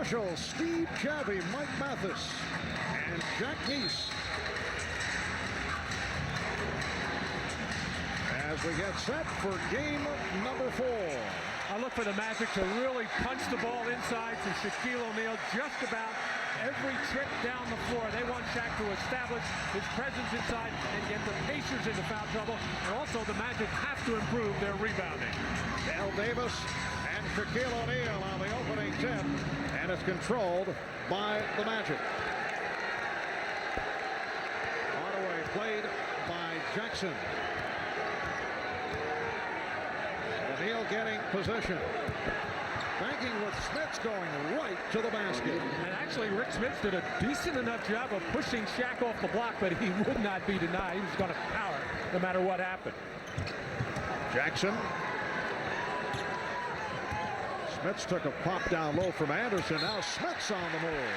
Mitchell, Steve Javy, Mike Mathis, and Jack Neese. As we get set for game number 4. I look for the Magic to really punch the ball inside to Shaquille O'Neal just about every trip down the floor. They want Shaq to establish his presence inside and get the Pacers into foul trouble. And also the Magic have to improve their rebounding. Dale Davis and Shaquille O'Neal on the opening tip, and it's controlled by the Magic. Hardaway played by Jackson. O'Neal getting position. Banking with Smits going right to the basket. And actually, Rick Smits did a decent enough job of pushing Shaq off the block, but he would not be denied. He was going to power no matter what happened. Jackson. Smits took a pop down low from Anderson. Now Smits on the move.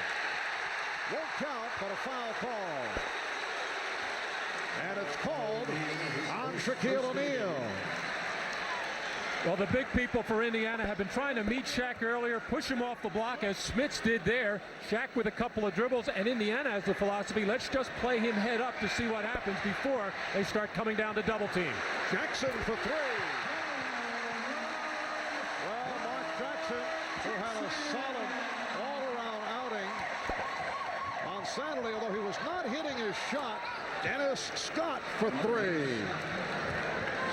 Won't count, but a foul call. And it's called on Shaquille O'Neal. Well, the big people for Indiana have been trying to meet Shaq earlier, push him off the block as Smits did there. Shaq with a couple of dribbles, and Indiana has the philosophy, let's just play him head up to see what happens before they start coming down to double team. Jackson for 3. Well, Mark Jackson, who had a solid all-around outing on Saturday, although he was not hitting his shot. Dennis Scott for 3.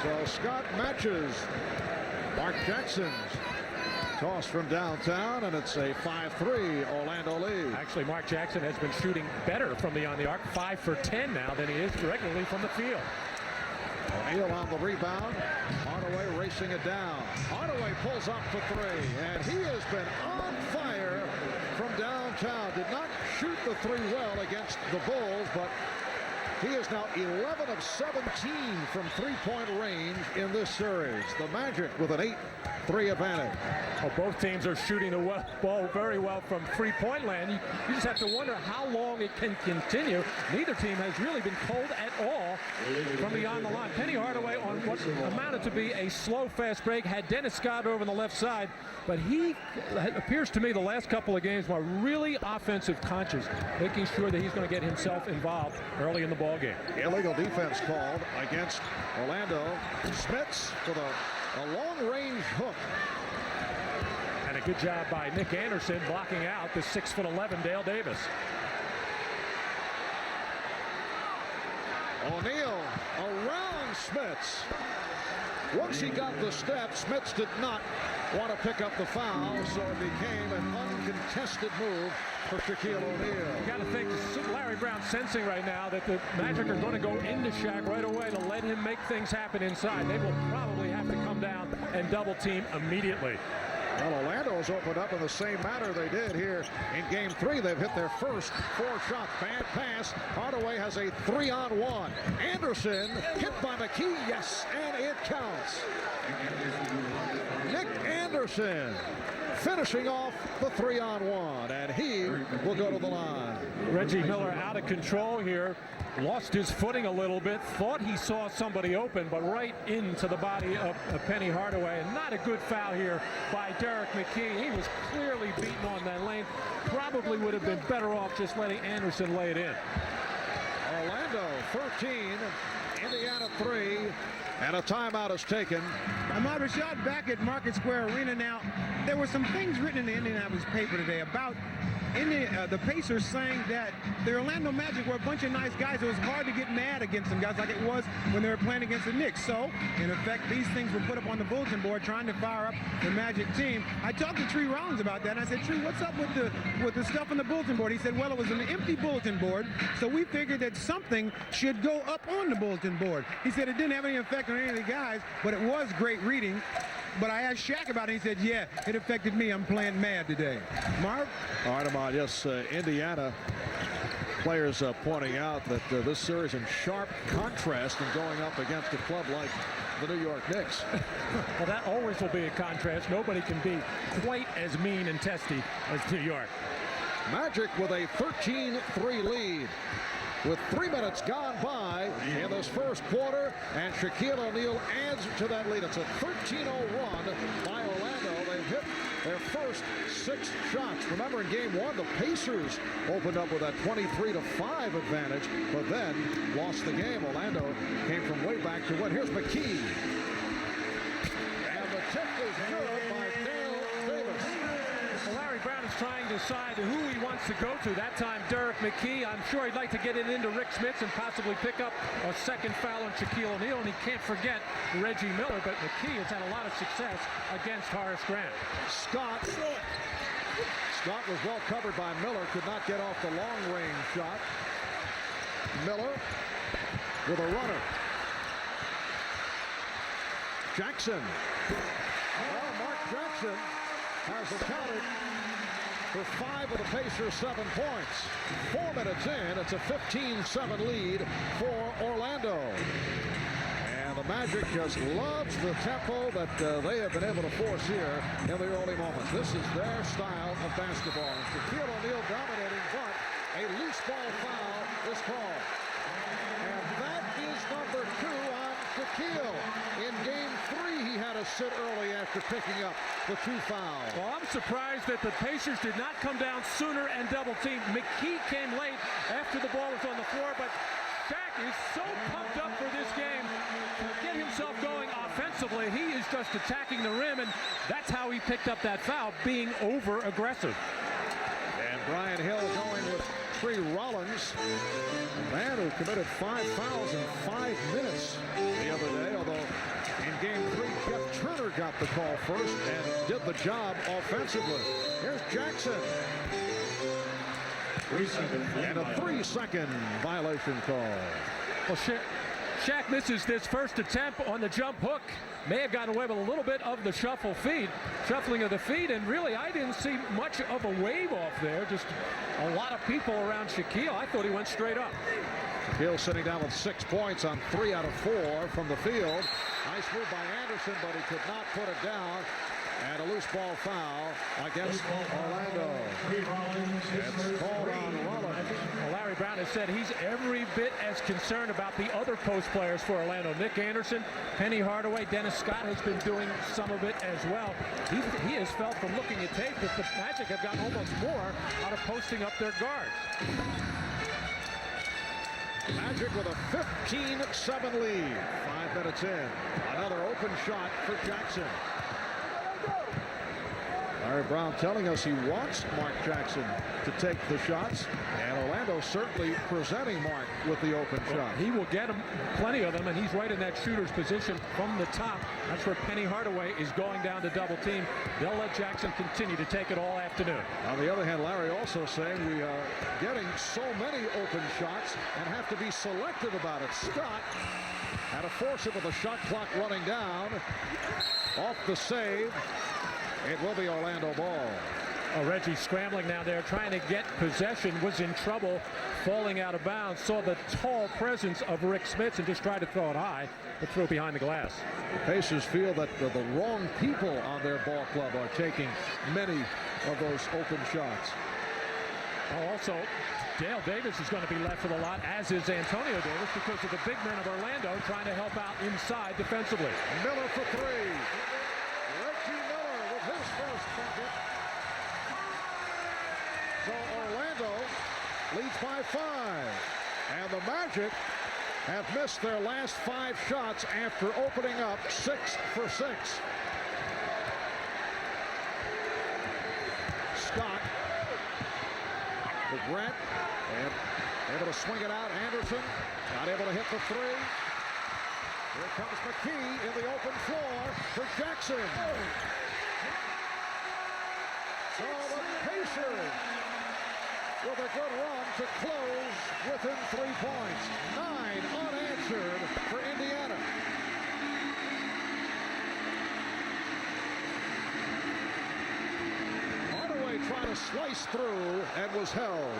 So Scott matches Mark Jackson's toss from downtown, and it's a 5-3 Orlando lead. Actually, Mark Jackson has been shooting better from beyond the arc, 5 for 10 now than he is regularly from the field. O'Neal on the rebound. Hardaway racing it down. Hardaway pulls up for 3, and he has been on fire from downtown. Did not shoot the 3 well against the Bulls, but he is now 11 of 17 from three-point range in this series. The Magic with an 8-3 advantage. Well, both teams are shooting the ball very well from three-point land. You just have to wonder how long it can continue. Neither team has really been cold at all from beyond the line. Penny Hardaway on what amounted to be a slow, fast break had Dennis Scott over on the left side, but he appears to me the last couple of games were really offensive conscious, making sure that he's going to get himself involved early in the ball game. Illegal defense called against Orlando. Smits with a long-range hook. And a good job by Nick Anderson blocking out the 6'11" Dale Davis. O'Neal around Smits. Once he got the step, Smits did not want to pick up the foul, so it became an uncontested move for Shaquille O'Neal. You got to think Larry Brown sensing right now that the Magic are going to go into Shaq right away to let him make things happen inside. They will probably have to come down and double team immediately. Well, Orlando's opened up in the same manner they did here in Game 3. They've hit their first 4 shots. Bad pass. Hardaway has a 3-on-1. Anderson hit by McKee. Yes, and it counts. Nick Anderson finishing off the 3-on-1, and he will go to the line. Reggie Miller out of control here. Lost his footing a little bit, thought he saw somebody open, but right into the body of Penny Hardaway. And not a good foul here by Derek McKee. He was clearly beaten on that lane. Probably would have been better off just letting Anderson lay it in. Orlando 13, Indiana 3, and a timeout is taken. Ahmad Rashad back at Market Square Arena now. There were some things written in the Indianapolis paper today about the Pacers saying that the Orlando Magic were a bunch of nice guys. It was hard to get mad against them guys like it was when they were playing against the Knicks. So, in effect, these things were put up on the bulletin board trying to fire up the Magic team. I talked to Tree Rollins about that, and I said, Tree, what's up with the stuff on the bulletin board? He said, well, it was an empty bulletin board, so we figured that something should go up on the bulletin board. He said it didn't have any effect on any of the guys, but it was great reading. But I asked Shaq about it. He said, yeah, it affected me. I'm playing mad today. Marv? All right, Ahmad, yes, Indiana players pointing out that this series in sharp contrast and going up against a club like the New York Knicks. Well, that always will be a contrast. Nobody can be quite as mean and testy as New York. Magic with a 13-3 lead. With 3 minutes gone by in this first quarter, and Shaquille O'Neal adds to that lead. It's a 13-0 run by Orlando. They've hit their first 6 shots. Remember, in game 1, the Pacers opened up with that 23-5 advantage, but then lost the game. Orlando came from way back to win. Here's McKee. And the tip is good by Dale Davis. Well, Larry Brown is trying to decide who he wants to go to. That time, Derek McKee. I'm sure he'd like to get it into Rick Smits and possibly pick up a second foul on Shaquille O'Neal. And he can't forget Reggie Miller, but McKee has had a lot of success against Horace Grant. Scott was well covered by Miller. Could not get off the long-range shot. Miller with a runner. Jackson. Well, Mark Jackson has accounted for 5 of the Pacers' 7 points. 4 minutes in, it's a 15-7 lead for Orlando. And the Magic just loves the tempo that they have been able to force here in the early moments. This is their style of basketball. Shaquille O'Neal dominating, but a loose ball foul is called. And that is number 2 on Shaquille. In game 3, he had to sit early after picking up the 2 fouls. Well, I'm surprised that the Pacers did not come down sooner and double team. McKee came late after the ball was on the floor, but Shaq is so pumped up for this game to get himself going offensively. He is just attacking the rim, and that's how he picked up that foul, being over-aggressive. And Brian Hill going with Tree Rollins, a man who committed 5 fouls in 5 minutes the other day, although in game 3, Jeff Turner got the call first and did the job offensively. Here's Jackson. And a 3-second violation call. Well, Shaq misses this first attempt on the jump hook. May have gotten away with a little bit of the shuffling of the feet, and really I didn't see much of a wave off there. Just a lot of people around Shaquille. I thought he went straight up. Shaquille sitting down with 6 points on 3 out of 4 from the field. Nice move by Anderson, but he could not put it down. And a loose ball foul against Orlando. It's called on Rollins. Well, Larry Brown has said he's every bit as concerned about the other post players for Orlando. Nick Anderson, Penny Hardaway, Dennis Scott has been doing some of it as well. He has felt from looking at tape that the Magic have gotten almost more out of posting up their guards. Magic with a 15-7 lead. 5 minutes in. Another open shot for Jackson. Larry Brown telling us he wants Mark Jackson to take the shots, and Orlando certainly presenting Mark with the open shot. He will get him plenty of them, and he's right in that shooter's position from the top. That's where Penny Hardaway is going down to double team. They'll let Jackson continue to take it all afternoon. On the other hand, Larry also saying we are getting so many open shots and have to be selective about it. Scott had to force it with the shot clock running down. Off the save. It will be Orlando ball. Oh, Reggie scrambling now there, trying to get possession, was in trouble, falling out of bounds. Saw the tall presence of Rick Smits and just tried to throw it high, but threw it behind the glass. The Pacers feel that the wrong people on their ball club are taking many of those open shots. Oh, also, Dale Davis is going to be left with a lot, as is Antonio Davis, because of the big men of Orlando trying to help out inside defensively. Miller for 3. Reggie Miller with his first bucket. So Orlando leads by 5. And the Magic have missed their last 5 shots after opening up 6 for 6. Scott with Grant, and able to swing it out. Anderson not able to hit the 3. Here comes McKee in the open floor for Jackson. So the Pacers with a good run to close within 3 points. 9 unanswered for Indiana. Hardaway tried to slice through and was held.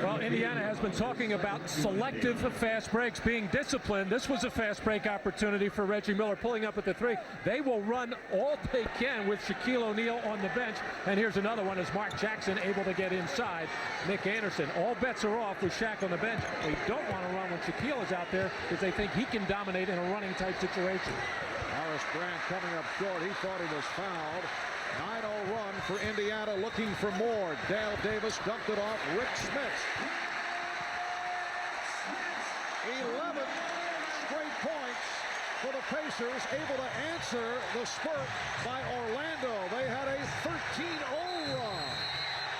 Well, Indiana has been talking about selective fast breaks, being disciplined. This was a fast break opportunity for Reggie Miller, pulling up at the 3. They will run all they can with Shaquille O'Neal on the bench. And here's another one as Mark Jackson able to get inside. Nick Anderson. All bets are off with Shaq on the bench. They don't want to run when Shaquille is out there because they think he can dominate in a running type situation. Our Horace Grant coming up short. He thought he was fouled. 9-0 run for Indiana, looking for more. Dale Davis dumped it off Rick Smits. 11 straight points for the Pacers, able to answer the spurt by Orlando. They had a 13-0 run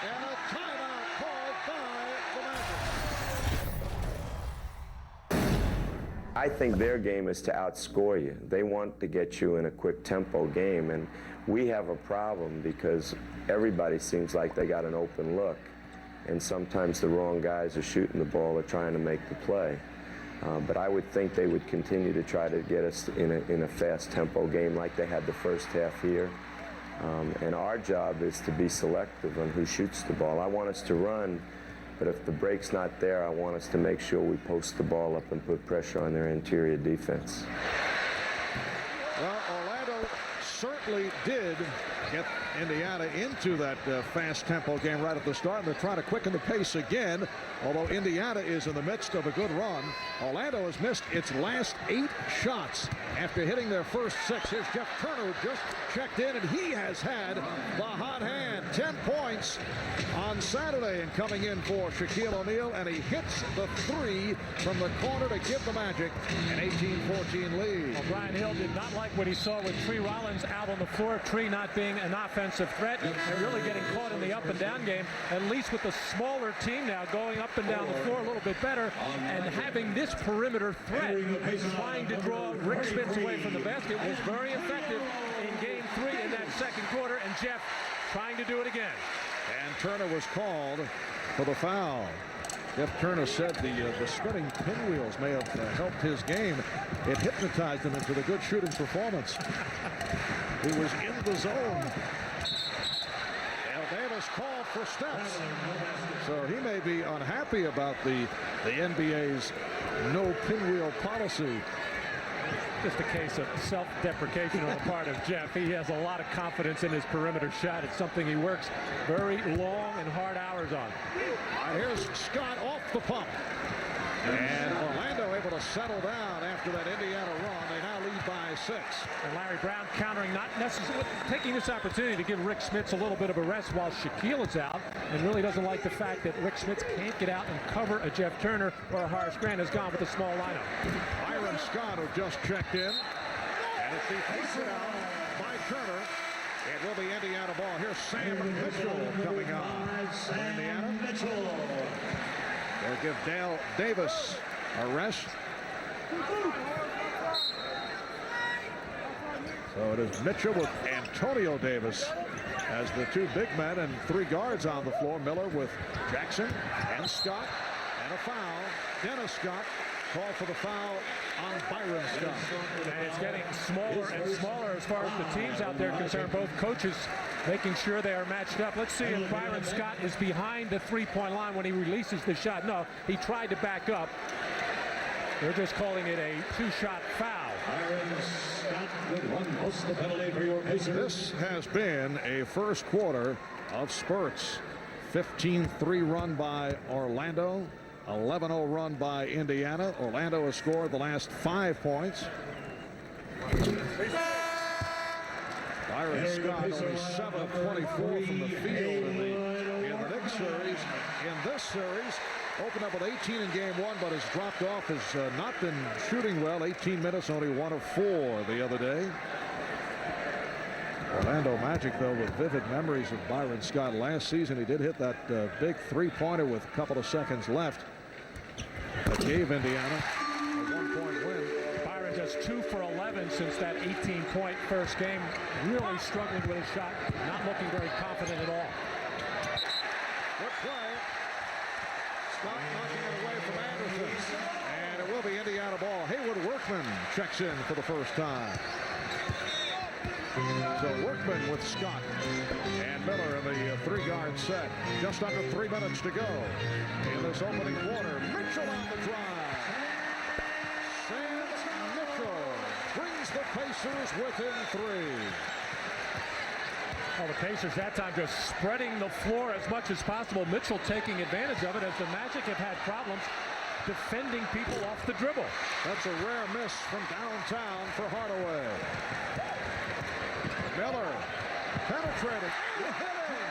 and a timeout called by the Magic. I think their game is to outscore you. They want to get you in a quick tempo game, and we have a problem because everybody seems like they got an open look, and sometimes the wrong guys are shooting the ball or trying to make the play. But I would think they would continue to try to get us in a fast tempo game like they had the first half here. And our job is to be selective on who shoots the ball. I want us to run, but if the break's not there, I want us to make sure we post the ball up and put pressure on their interior defense. Well, Orlando certainly did get Indiana into that fast tempo game right at the start, and they're trying to quicken the pace again. Although Indiana is in the midst of a good run, Orlando has missed its last 8 shots after hitting their first 6. Here's Jeff Turner, just checked in, and he has had the hot hand. 10 points on Saturday, and coming in for Shaquille O'Neal, and he hits the 3 from the corner to give the Magic an 18-14 lead. Well, Brian Hill did not like what he saw with Tree Rollins out on the floor. Tree not being an offensive threat and really getting caught in the up and down game, at least with the smaller team now going up and down the floor a little bit better, and having this perimeter threat trying to draw Rick Smits away from the basket was very effective in game 3 in that second quarter, and Jeff trying to do it again. And Turner was called for the foul. Jeff Turner said the spinning pinwheels may have helped his game. It hypnotized him into the good shooting performance. He was in the zone. Dale Davis called for steps. So he may be unhappy about the NBA's no pinwheel policy. Just a case of self-deprecation on the part of Jeff. He has a lot of confidence in his perimeter shot. It's something he works very long and hard hours on. Here's Scott off the pump. And Orlando able to settle down after that Indiana run. They now lead by 6. And Larry Brown countering, not necessarily taking this opportunity to give Rick Smits a little bit of a rest while Shaquille is out, and really doesn't like the fact that Rick Smits can't get out and cover a Jeff Turner, or a Horace Grant has gone with a small lineup. Byron Scott, who just checked in, and it's deflected out by Turner. It will be Indiana ball. Here's Sam Mitchell coming on for Indiana. They'll give Dale Davis a rest. So it is Mitchell with Antonio Davis as the 2 big men and 3 guards on the floor. Miller with Jackson and Scott, and a foul. Dennis Scott called for the foul on Byron Scott. And it's getting smaller and smaller as far as the teams out there concerned. Both coaches making sure they are matched up. Let's see if Byron Scott is behind the 3-point line when he releases the shot. No, he tried to back up. They're just calling it a 2-shot foul. This has been a first quarter of spurts. 15-3 run by Orlando. 11-0 run by Indiana. Orlando has scored the last 5 points. Byron Scott only 7 of 24 from the field in the Knicks series. In this series, opened up with 18 in game 1, but has dropped off, has not been shooting well. 18 minutes, only 1 of 4 the other day. Orlando Magic, though, with vivid memories of Byron Scott last season. He did hit that big 3-pointer with a couple of seconds left. That gave Indiana a 1-point win. Byron just 2 for 11 since that 18-point first game. Really struggling with his shot. Not looking very confident at all. Good play. Scott knocking it away from Anderson. And it will be Indiana ball. Haywood Workman checks in for the first time. So Workman with Scott and Miller in the 3-guard set. Just under 3 minutes to go in this opening quarter. Mitchell on the drive. Sam Mitchell brings the Pacers within 3. Well, the Pacers that time just spreading the floor as much as possible. Mitchell taking advantage of it as the Magic have had problems defending people off the dribble. That's a rare miss from downtown for Hardaway. Miller penetrating. Hitting.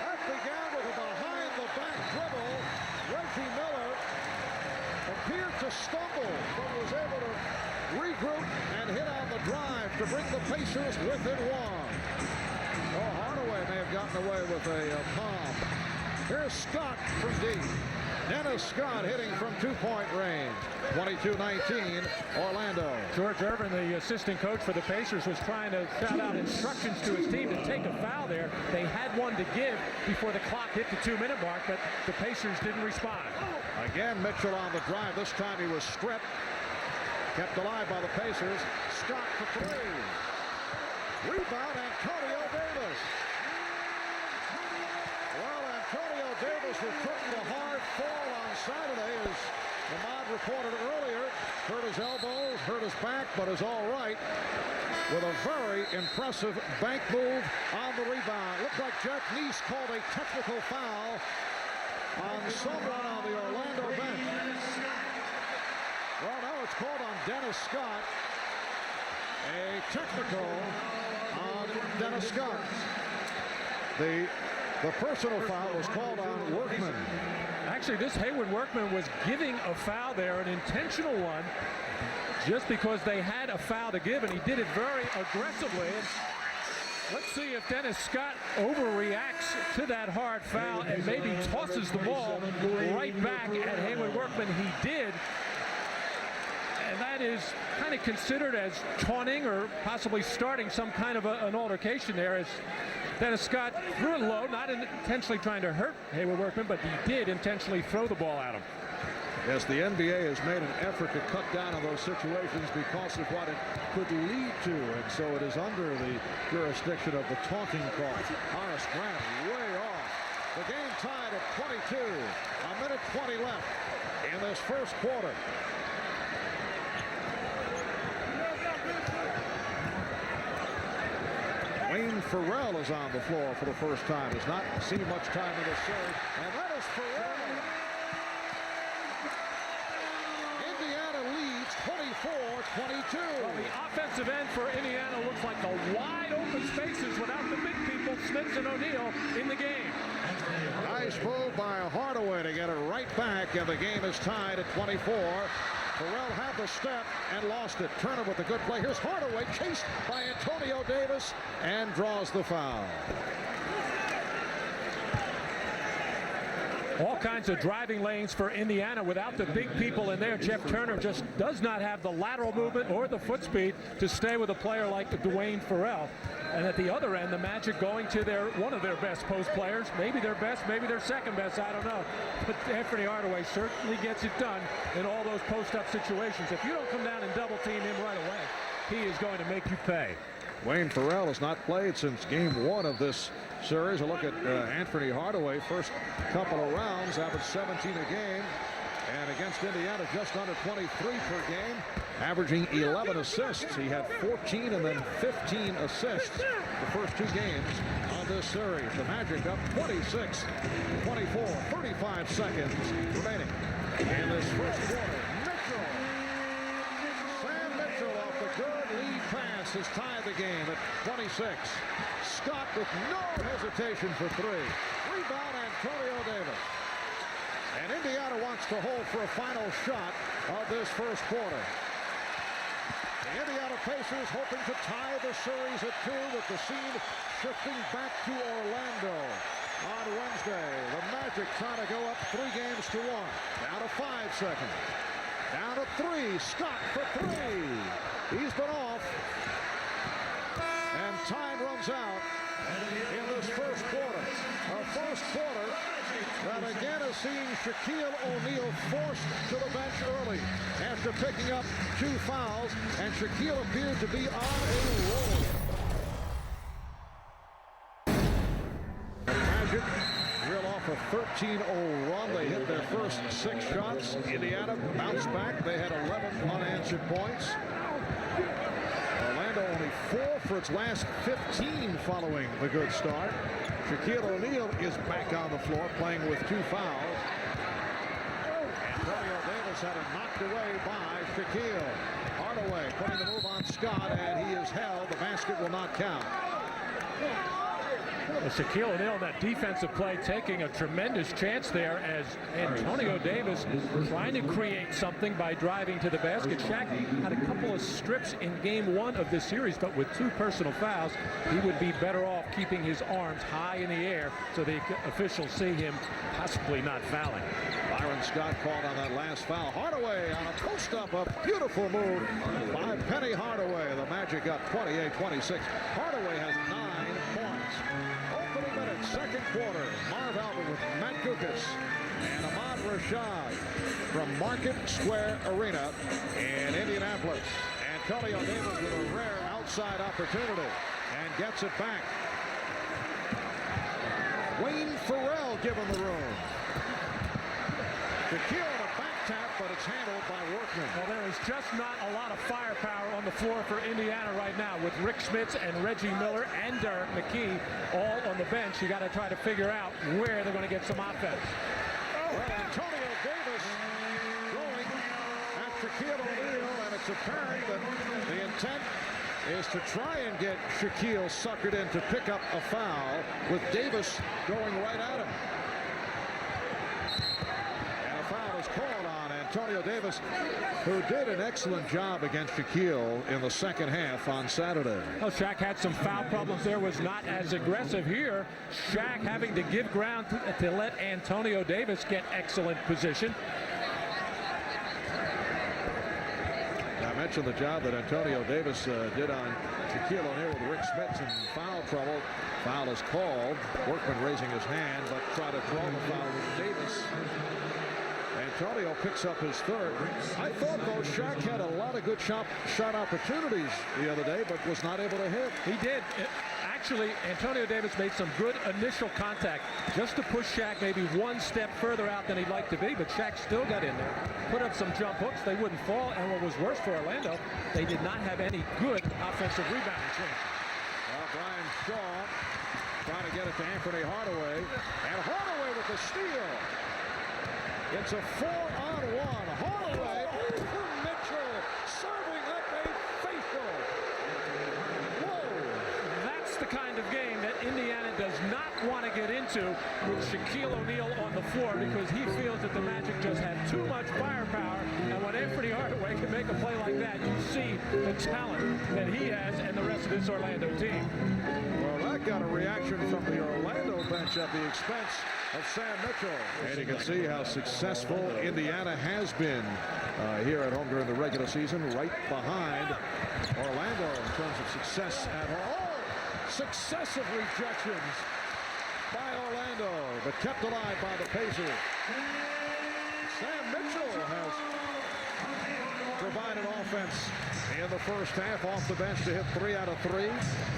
That began with a behind-the-back dribble. Reggie Miller appeared to stumble, but was able to regroup and hit on the drive to bring the Pacers within one. Oh, Hardaway may have gotten away with a palm. Here's Scott from deep. Dennis Scott hitting from two-point range. 22-19, Orlando. George Irvin, the assistant coach for the Pacers, was trying to shout out instructions to his team to take a foul there. They had one to give before the clock hit the 2-minute mark, but the Pacers didn't respond. Again, Mitchell on the drive. This time he was stripped. Kept alive by the Pacers. Scott for three. Rebound, Antonio Davis. Well, Antonio Davis who took the hard fall on Saturday, as Ahmad reported earlier. Hurt his elbows, hurt his back, but is all right. With a very impressive bank move on the rebound. Looked like Jeff Neese called a technical foul on someone on the Orlando bench. Well, now it's called on Dennis Scott. A technical on Dennis Scott. The personal foul was called on Workman. Actually, this Hayward Workman was giving a foul there, an intentional one, just because they had a foul to give, and he did it very aggressively. Let's see if Dennis Scott overreacts to that hard foul and maybe tosses the ball right back at Hayward Workman. He did. And that is kind of considered as taunting or possibly starting some kind of an altercation there, as Dennis Scott threw it low, not intentionally trying to hurt Hayward Workman, but he did intentionally throw the ball at him. Yes, the NBA has made an effort to cut down on those situations because of what it could lead to, and so it is under the jurisdiction of the taunting call. Horace Grant way off. The game tied at 22. A minute 20 left in this first quarter. Wayne Farrell is on the floor for the first time. Has not seen much time in this series, and that is Farrell. Indiana leads 24-22. Well, the offensive end for Indiana looks like the wide open spaces without the big people, Smith and O'Neal, in the game. Nice move by Hardaway to get it right back, and the game is tied at 24. Farrell had the step and lost it. Turner with a good play. Here's Hardaway, chased by Antonio Davis, and draws the foul. All kinds of driving lanes for Indiana without the big people in there. Jeff Turner just does not have the lateral movement or the foot speed to stay with a player like Dwayne Farrell. And at the other end, the Magic going to one of their best post players. Maybe their best, maybe their second best, I don't know. But Anthony Hardaway certainly gets it done in all those post-up situations. If you don't come down and double team him right away, he is going to make you pay. Wayne Farrell has not played since game one of this series. A look at Anthony Hardaway. First couple of rounds, averaged 17 a game. And against Indiana, just under 23 per game, averaging 11 assists. He had 14 and then 15 assists the first two games of this series. The Magic up 26-24, 35 seconds remaining in this first quarter. Mitchell. Sam Mitchell off the good lead pass has tied the game at 26. Scott with no hesitation for three. Rebound, Antonio Davis. And Indiana wants to hold for a final shot of this first quarter. The Indiana Pacers hoping to tie the series at 2, with the scene shifting back to Orlando on Wednesday. The Magic trying to go up 3 games to 1. Down to 5 seconds. Down to 3. Scott for 3. He's been off. And time runs out in this first quarter. A first quarter that again is seeing Shaquille O'Neal forced to the bench early after picking up 2 fouls, and Shaquille appeared to be on a roll. Magic reel off a 13-0 run. They hit their first 6 shots. Indiana bounced back. They had 11 unanswered points. Orlando only 4 for its last 15 following the good start. Shaquille O'Neal is back on the floor playing with 2 fouls. Antonio Davis had it knocked away by Shaquille. Hardaway putting the move on Scott, and he is held. The basket will not count. Well, Shaquille O'Neal in that defensive play taking a tremendous chance there as Antonio Davis trying to create something by driving to the basket. Shaq had a couple of strips in game 1 of this series, but with 2 personal fouls, he would be better off keeping his arms high in the air so the officials see him possibly not fouling. Byron Scott called on that last foul. Hardaway on a post-up, a beautiful move by Penny Hardaway. The Magic got 28-26. Hardaway has 9 points. Opening minutes, second quarter. Marv Albert with Matt Gukas and Ahmad Rashad from Market Square Arena in Indianapolis. Antonio Davis with a rare outside opportunity and gets it back. Wayne Farrell given the room. Shaquille on a back tap, but it's handled by Workman. Well, there is just not a lot of firepower on the floor for Indiana right now with Rick Smits and Reggie Miller and Derek McKee all on the bench. You got to try to figure out where they're going to get some offense. Well, Antonio Davis going at Shaquille O'Neal, and it's apparent that the intent is to try and get Shaquille suckered in to pick up a foul with Davis going right at him. Foul is called on Antonio Davis, who did an excellent job against Shaquille in the second half on Saturday. Well, Shaq had some foul problems there, was not as aggressive here. Shaq having to give ground to let Antonio Davis get excellent position. I mentioned the job that Antonio Davis did on Shaquille O'Neal with Rick Smits in foul trouble. Foul is called. Workman raising his hand, but try to draw the foul with Davis. Antonio picks up his third. I thought, though, Shaq had a lot of good shot opportunities the other day, but was not able to hit. He did. Actually, Antonio Davis made some good initial contact just to push Shaq maybe one step further out than he'd like to be, but Shaq still got in there, put up some jump hooks. They wouldn't fall, and what was worse for Orlando, they did not have any good offensive rebounding chances. Well, Brian Shaw trying to get it to Anthony Hardaway, and Hardaway with the steal. It's a 4-on-1. Hardaway over Mitchell, serving up a faithful. Whoa. That's the kind of game that Indiana does not want to get into with Shaquille O'Neal on the floor, because he feels that the Magic just have too much firepower, and when Anthony Hardaway can make a play like that, you see the talent that he has and the rest of this Orlando team. Well, that got a reaction from the Orlando bench at the expense of Sam Mitchell. And you can see how successful Indiana has been here at home during the regular season, right behind Orlando in terms of success at home. Oh, successive rejections by Orlando, but kept alive by the Pacers. Sam Mitchell has provided offense in the first half off the bench to hit 3 out of 3.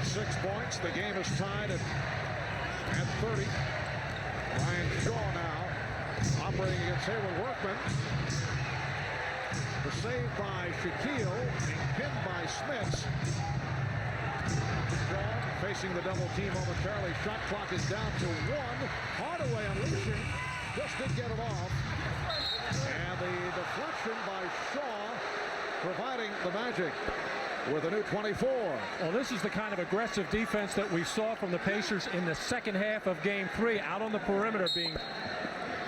6 points. The game is tied at 30. Brian Shaw now operating against Hayward Workman. The save by Shaquille, being pinned by Smits. Shaw facing the double team momentarily. Shot clock is down to 1. Hardaway unleashing, just didn't get it off. And the deflection by Shaw providing the Magic with a new 24. Well, this is the kind of aggressive defense that we saw from the Pacers in the second half of Game 3, out on the perimeter, being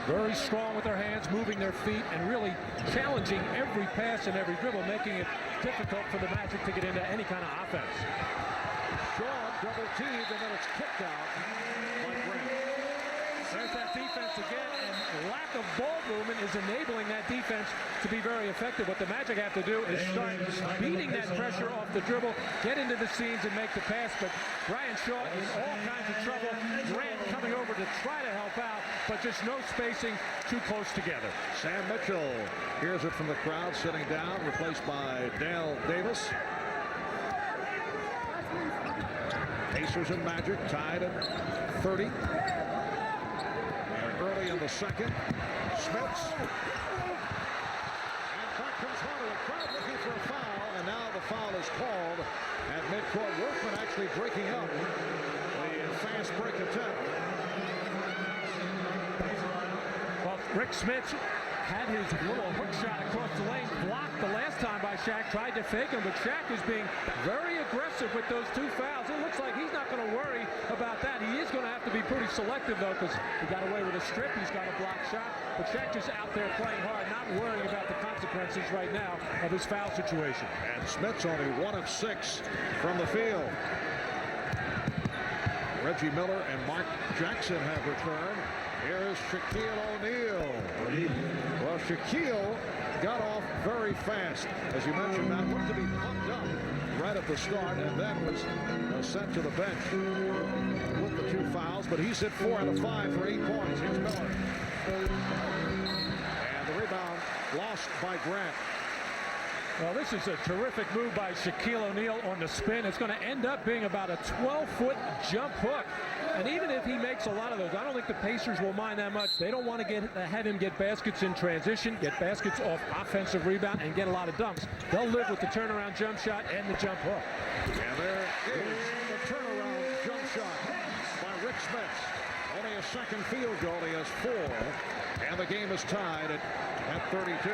very strong with their hands, moving their feet, and really challenging every pass and every dribble, making it difficult for the Magic to get into any kind of offense. Shaw double teamed, and then it's kicked out by Grant. There's that defense again, and lack of ball movement is enabling that defense to be very effective. What the Magic have to do is start beating that pressure off the dribble, get into the seams and make the pass. But Brian Shaw in all kinds of trouble. Grant coming over to try to help out, but just no spacing, too close together. Sam Mitchell hears it from the crowd, sitting down, replaced by Dale Davis. Pacers and Magic tied at 30. Early in the second, Smits. And back comes Hardaway. Crowd looking for a foul, and now the foul is called at midcourt. Workman actually breaking up the fast break attempt. Well, Rick Smits had his little hook shot across the lane blocked the last time by Shaq. Tried to fake him, but Shaq is being very aggressive with those 2 fouls. It looks like he's not going to worry about that. He is going to have to be pretty selective, though, because he got away with a strip. He's got a block shot. But Shaq just out there playing hard, not worrying about the consequences right now of his foul situation. And Smith's only 1 of 6 from the field. Reggie Miller and Mark Jackson have returned. Here is Shaquille O'Neal. Well, Shaquille got off very fast. As you mentioned, Matt, looked to be pumped up right at the start and then was sent to the bench with the 2 fouls. But he's hit 4 out of 5 for 8 points. Here's Miller. And the rebound lost by Grant. Well, this is a terrific move by Shaquille O'Neal on the spin. It's going to end up being about a 12-foot jump hook. And even if he makes a lot of those, I don't think the Pacers will mind that much. They don't want to have him get baskets in transition, get baskets off offensive rebound, and get a lot of dunks. They'll live with the turnaround jump shot and the jump hook. And there is the turnaround jump shot by Rick Smith. Only a second field goal. He has 4. And the game is tied at 32.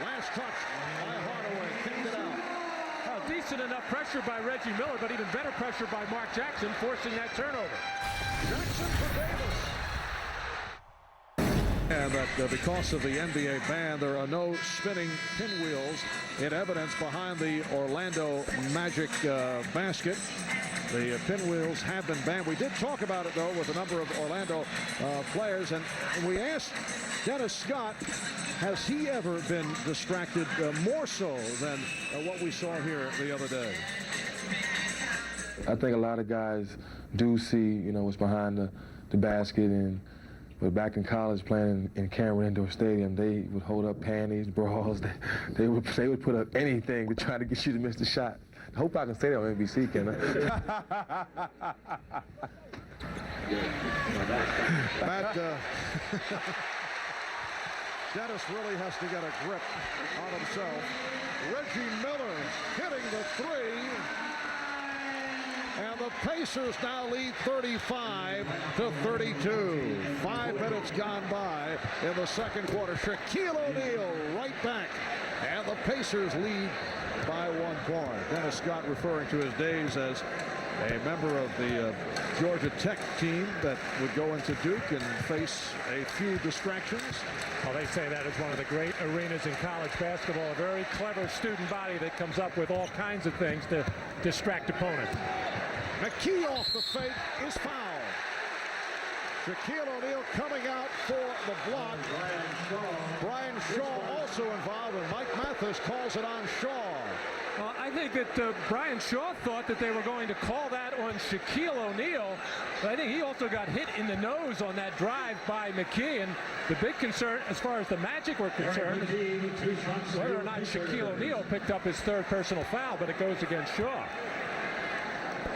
Last touch by Hardaway. Kicked it out. Decent enough pressure by Reggie Miller, but even better pressure by Mark Jackson, forcing that turnover. Jackson for Davis. And that because of the NBA ban, there are no spinning pinwheels in evidence behind the Orlando Magic basket. The pinwheels have been banned. We did talk about it, though, with a number of Orlando players, and we asked Dennis Scott, has he ever been distracted more so than what we saw here the other day? I think a lot of guys do see, you know, what's behind the basket, but back in college playing in Cameron Indoor Stadium, they would hold up panties, bras. They would put up anything to try to get you to miss the shot. I hope I can say that on NBC, can I? Matt, Dennis really has to get a grip on himself. Reggie Miller hitting the 3. And the Pacers now lead 35-32. 5 minutes gone by in the second quarter. Shaquille O'Neal right back. And the Pacers lead by 1 point. Dennis Scott referring to his days as a member of the Georgia Tech team that would go into Duke and face a few distractions. Well, they say that is one of the great arenas in college basketball. A very clever student body that comes up with all kinds of things to distract opponents. McKee off the fake is fouled. Shaquille O'Neal coming out for the block. Brian Shaw also involved, and Mike Mathis calls it on Shaw. Well, I think that Brian Shaw thought that they were going to call that on Shaquille O'Neal. But I think he also got hit in the nose on that drive by McKee. And the big concern, as far as the Magic were concerned, is whether or not Shaquille O'Neal picked up his 3rd personal foul, but it goes against Shaw.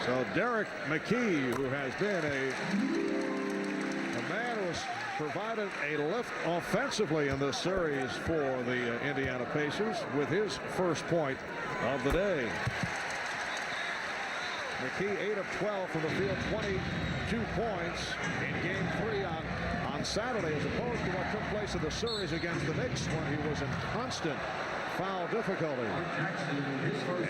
So Derek McKee, who has been a man who has provided a lift offensively in this series for the Indiana Pacers, with his first point of the day. McKee 8 of 12 from the field, 22 points in game 3 on Saturday, as opposed to what took place in the series against the Knicks when he was in constant foul difficulty.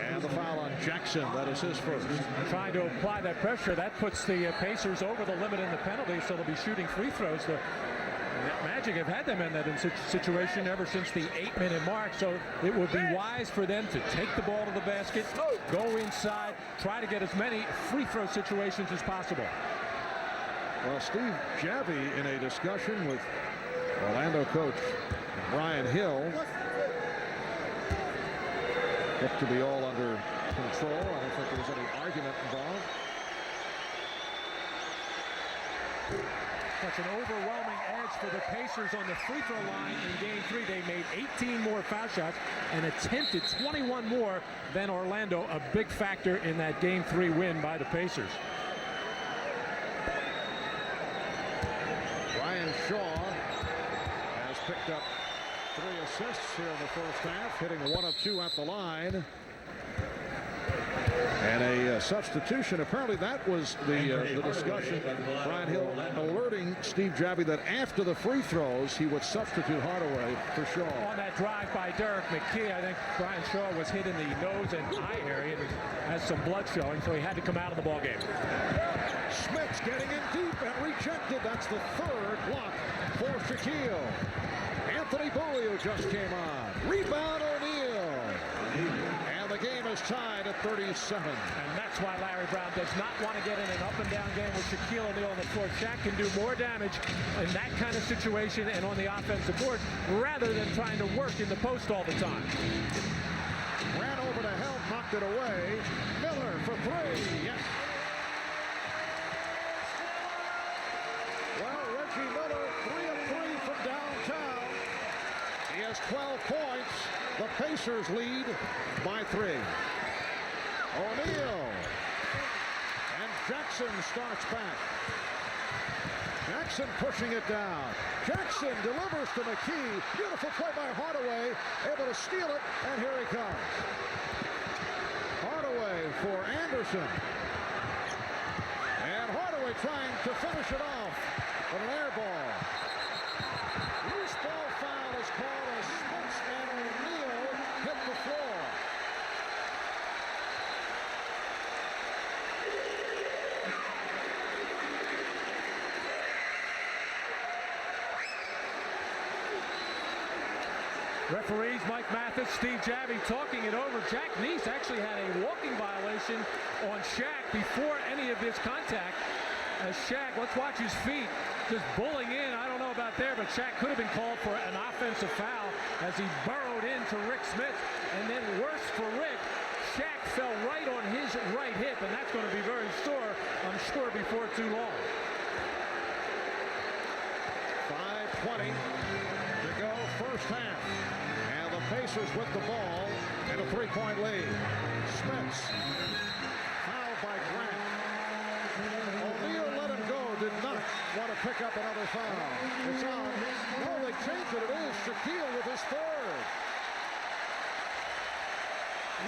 And the foul on Jackson, that is his first. Trying to apply that pressure, that puts the Pacers over the limit in the penalty, so they'll be shooting free throws. The Magic have had them in that situation ever since the 8-minute mark, so it would be wise for them to take the ball to the basket, go inside, try to get as many free throw situations as possible. Well, Steve Javie, in a discussion with Orlando coach Brian Hill, looked to be all under control. I don't think there was any argument involved. That's an overwhelming edge for the Pacers on the free throw line in game 3. They made 18 more foul shots and attempted 21 more than Orlando, a big factor in that game 3 win by the Pacers. Brian Shaw has picked up 3 assists here in the first half, hitting 1 of 2 at the line. And a substitution. Apparently that was the discussion. Brian Hill alerting Steve Javie that after the free throws, he would substitute Hardaway for Shaw. On that drive by Derek McKee, I think Brian Shaw was hit in the nose and eye area and has some blood showing, so he had to come out of the ball game. Smith's getting in deep and rejected. That's the third block for Shaquille. Anthony Bowie just came on. Rebound O'Neal. And the game is tied at 37. And that's why Larry Brown does not want to get in an up and down game with Shaquille O'Neal on the floor. Shaq can do more damage in that kind of situation and on the offensive board rather than trying to work in the post all the time. Ran over to help, knocked it away. Miller for three. Yes. Well, Reggie Miller, 3 of 3 from downtown. He has 12 points. The Pacers lead by 3. O'Neal. And Jackson starts back. Jackson pushing it down. Jackson delivers to McKee. Beautiful play by Hardaway. Able to steal it, and here he comes. Hardaway for Anderson. And Hardaway trying to finish it off. But an air ball. Loose ball foul is called as Smith and O'Neal hit the floor. Referees Mike Mathis, Steve Javie talking it over. Jack Neese actually had a walking violation on Shaq before any of this contact. As Shaq, let's watch his feet, just bullying in. I don't know about there, but Shaq could have been called for an offensive foul as he burrowed into Rick Smith. And then worse for Rick, Shaq fell right on his right hip, and that's going to be very sore, I'm sure, before too long. 5:20 to go, first half. And the Pacers with the ball and a 3-point lead. Smith fouled by Grant. O'Neal let him go, did not want to pick up another foul. It's on. No, they changed it. It is Shaquille with his third.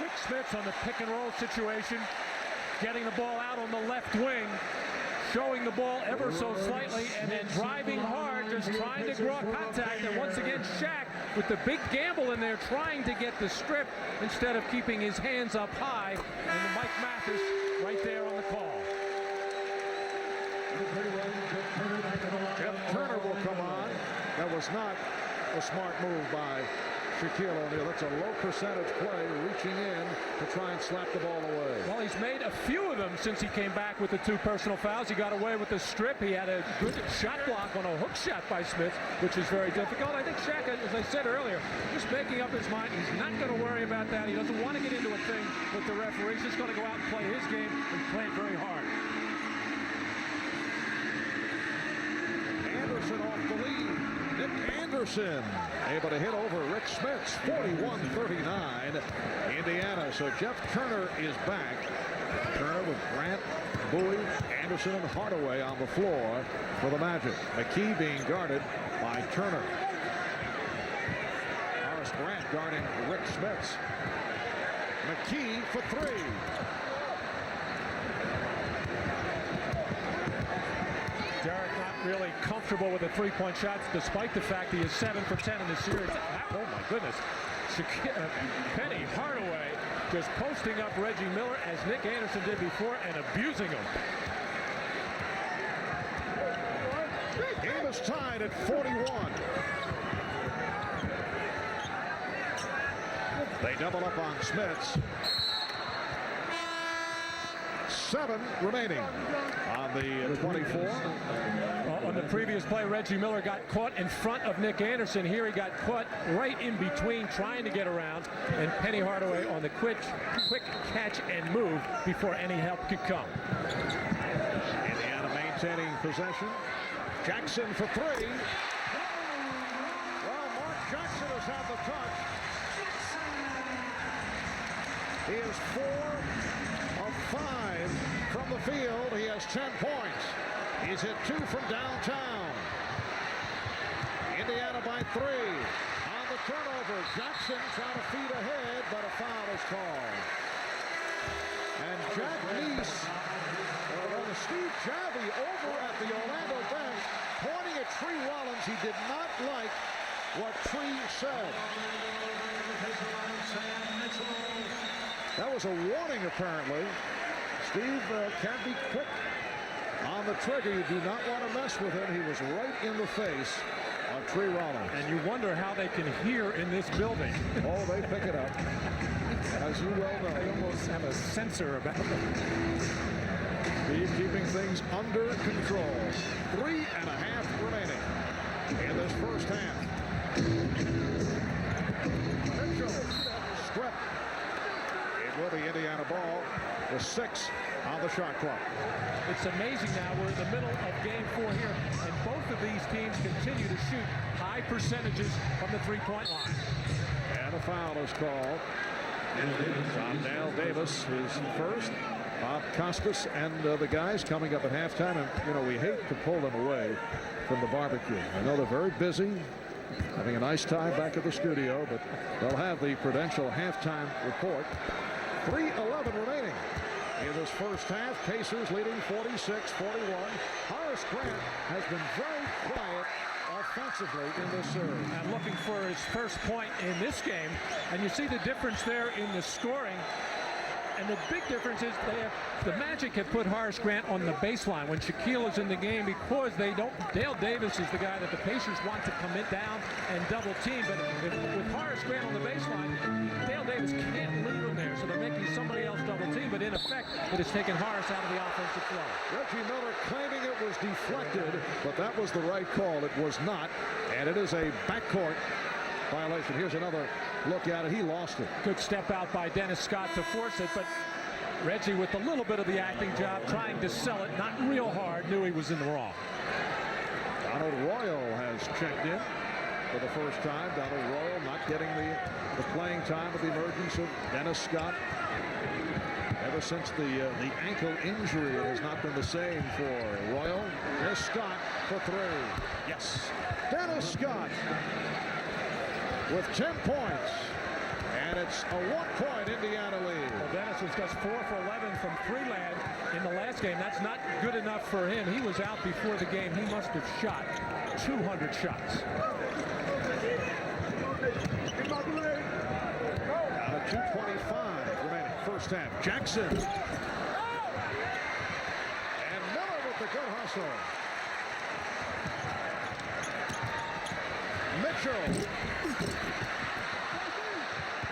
Rick Smith's on the pick and roll situation, getting the ball out on the left wing, showing the ball ever so slightly, and then driving hard, just trying to draw contact. And once again, Shaq with the big gamble in there, trying to get the strip instead of keeping his hands up high. And Mike Mathis right there on the call. Jeff Turner will come on. That was not a smart move by Shaquille O'Neal. That's a low percentage play, reaching in to try and slap the ball away. Well, he's made a few of them since he came back with the 2 personal fouls. He got away with the strip. He had a good shot block on a hook shot by Smith, which is very difficult. I think Shaq, as I said earlier, just making up his mind. He's not going to worry about that. He doesn't want to get into a thing with the referees. He's just going to go out and play his game and play it very hard. Anderson off the lead. Nick Anderson able to hit over Rick Smith's 41-39 Indiana. So Jeff Turner is back. Turner with Grant, Bowie, Anderson, and Hardaway on the floor for the Magic. McKee being guarded by Turner. Horace Grant guarding Rick Smith's. McKee for 3. Derek not really comfortable with the 3-point shots, despite the fact he is 7 for 10 in the series. Oh my goodness. Penny Hardaway just posting up Reggie Miller as Nick Anderson did before and abusing him. Game is tied at 41. They double up on Smiths. 7 remaining on the 24. On the previous play, Reggie Miller got caught in front of Nick Anderson. Here he got caught right in between, trying to get around, and Penny Hardaway on the quick catch and move before any help could come. Indiana maintaining possession. Jackson for 3. Well, Mark Jackson has had the touch. He is 4 of 5 from the field. He has 10 points. He's hit 2 from downtown. Indiana by 3. On the turnover, Jackson trying to feed ahead, but a foul is called. And Jack Neese, Steve Javy over at the Orlando bench, pointing at Tree Rollins. He did not like what Tree said. That was a warning, apparently. Steve can be quick on the trigger. You do not want to mess with him. He was right in the face of Tree Rollins. And you wonder how they can hear in this building. Oh, they pick it up. As you well know. They almost have a sensor about them. Steve keeping things under control. 3.5 remaining in this first half. Mitchell, strip. It will be Indiana ball. The 6 on the shot clock. It's amazing now. We're in the middle of game 4 here, and both of these teams continue to shoot high percentages from the three-point line. And a foul is called on Dale Davis, his first. Bob Costas and the guys coming up at halftime, and you know we hate to pull them away from the barbecue. I know they're very busy, having a nice time back at the studio, but they'll have the Prudential halftime report. 3:11 remaining in this first half. Pacers leading 46-41. Horace Grant has been very quiet offensively in this series. And looking for his first point in this game, and you see the difference there in the scoring. And the big difference is the Magic have put Horace Grant on the baseline when Shaquille is in the game, because they don't. Dale Davis is the guy that the Pacers want to come in down and double team. But with Horace Grant on the baseline, Dale Davis can't leave him there, so they're making somebody else double team. But in effect, it has taken Horace out of the offensive flow. Reggie Miller claiming it was deflected, but that was the right call. It was not, and it is a backcourt violation. Here's another look at it. He lost it. Good step out by Dennis Scott to force it, but Reggie with a little bit of the acting job, trying to sell it, not real hard, knew he was in the wrong. Donald Royal has checked in for the first time. Donald Royal not getting the playing time with the emergence of Dennis Scott. Ever since the ankle injury, it has not been the same for Royal. Here's Scott for 3. Yes. Dennis Scott with 10 points. And it's a 1-point Indiana lead. Well, Dennis was just 4 for 11 from Freeland in the last game. That's not good enough for him. He was out before the game. He must have shot 200 shots. Out of 2:25 remaining first half. Jackson. And Miller with the good hustle. Mitchell.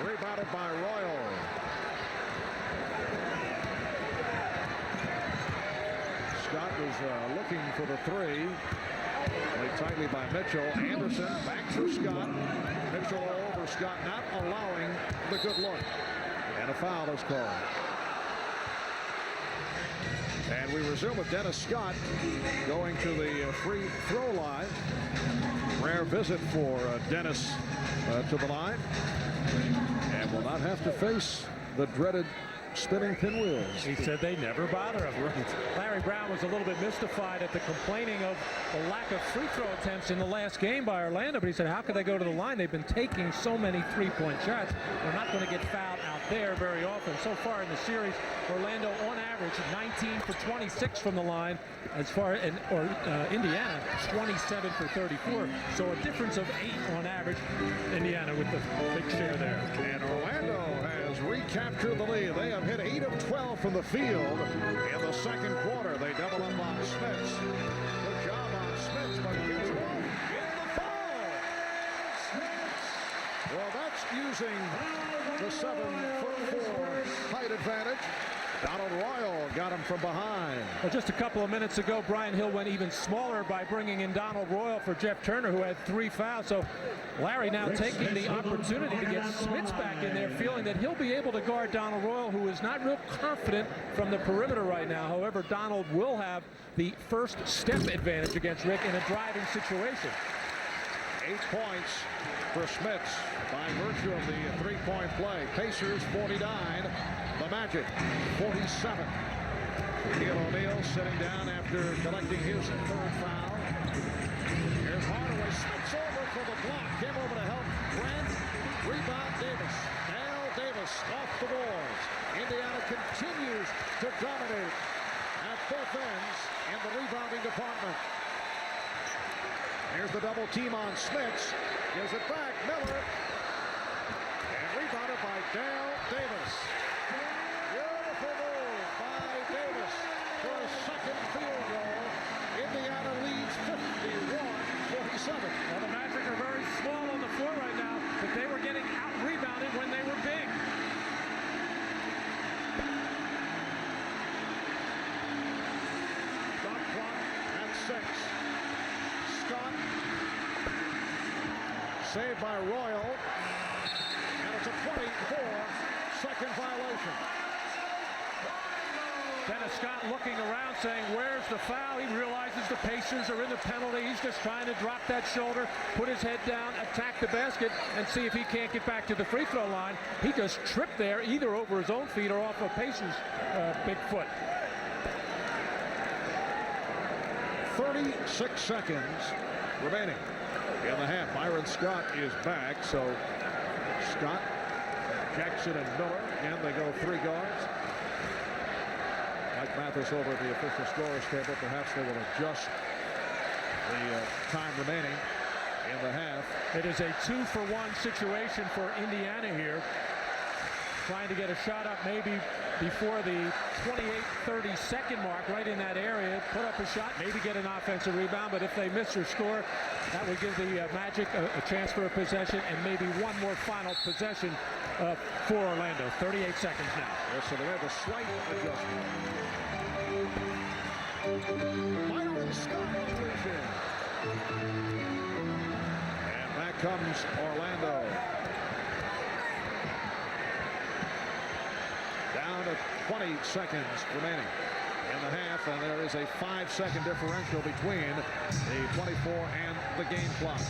Rebounded by Royal. Scott was looking for the 3. Played tightly by Mitchell. Anderson back for Scott. Mitchell all over Scott, not allowing the good look. And a foul is called. And we resume with Dennis Scott going to the free throw line. Rare visit for Dennis to the line. And will not have to face the dreaded spinning pinwheels. He said they never bother him. Larry Brown was a little bit mystified at the complaining of the lack of free throw attempts in the last game by Orlando, but he said, how could they go to the line? They've been taking so many three-point shots. They're not going to get fouled out there very often. So far in the series, Orlando on average 19 for 26 from the line, as far as Indiana 27 for 34. So a difference of 8 on average. Indiana with the big share there. And Orlando has recaptured the lead. They have hit 8 of 12 from the field in the second quarter. They double up on Smits. Good job on Smits, but here's one in the foul. Well, that's using the 7'4" height advantage. Donald Royal got him from behind. Well, just a couple of minutes ago, Brian Hill went even smaller by bringing in Donald Royal for Jeff Turner, who had 3 fouls. So Larry now taking the opportunity to get Smits back in there, feeling that he'll be able to guard Donald Royal, who is not real confident from the perimeter right now. However, Donald will have the first step advantage against Rick in a driving situation. 8 points for Smits by virtue of the 3-point play. Pacers 49. The Magic 47. Shaquille O'Neal sitting down after collecting his 3rd foul. Here's Hardaway. Smits over for the block. Came over to help Grant. Rebound Davis. Al Davis off the boards. Indiana continues dominate at both ends in the rebounding department. Here's the double team on Smits. Gives it back. Miller. And rebounded by Dale Davis. Beautiful move by Davis for a second field goal. Indiana leads 51-47. Well, the Magic are very small on the floor right now, but they were getting out-rebounded when they were big. Shot clock at 6. Scott. Saved by Royal. And it's a 24-second violation. Dennis Scott looking around saying, where's the foul? He realizes the Pacers are in the penalty. He's just trying to drop that shoulder, put his head down, attack the basket, and see if he can't get back to the free throw line. He just tripped there, either over his own feet or off a Pacers' big foot. 36 seconds remaining in the half. Byron Scott is back, so Scott, Jackson, and Miller. Again, they go 3 guards. Mike Mathis over at the official scorers table. Perhaps they will adjust the time remaining in the half. It is a 2-for-1 situation for Indiana here. Trying to get a shot up maybe before the 28-30 second mark, right in that area. Put up a shot, maybe get an offensive rebound, but if they miss or score, that would give the Magic a chance for a possession and maybe one more final possession for Orlando. 38 seconds now. Yes, so they have a slight adjustment. Byron Scott collision. And back comes Orlando. Down to 20 seconds remaining in the half, and there is a 5-second differential between the 24 and the game clock.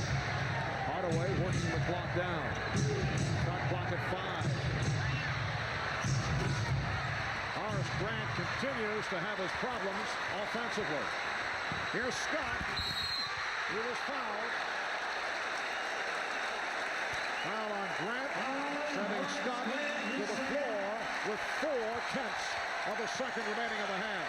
Hardaway working the clock down. Shot clock at 5. Horace Grant continues to have his problems offensively. Here's Scott. He was fouled. Foul on Grant, sending Scott to the floor with 4/10 of a second remaining in the half.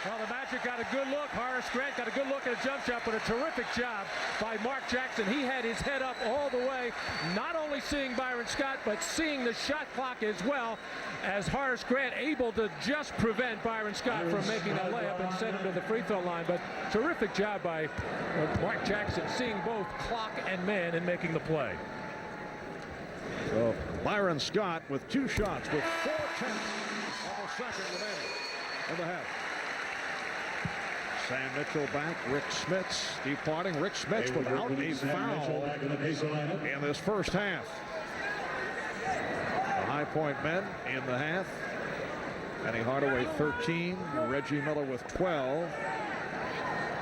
Well, the Magic got a good look. Horace Grant got a good look at a jump shot, but a terrific job by Mark Jackson. He had his head up all the way, not only seeing Byron Scott, but seeing the shot clock as well, as Horace Grant able to just prevent Byron Scott from making that layup and send him to the free throw line. But terrific job by Mark Jackson, seeing both clock and man and making the play. So Byron Scott with 2 shots with 4/10 of a second remaining in the half. Sam Mitchell back. Rick Smits departing. Rick Smits without a foul in this first half. The High Point men in the half. Penny Hardaway 13. Reggie Miller with 12.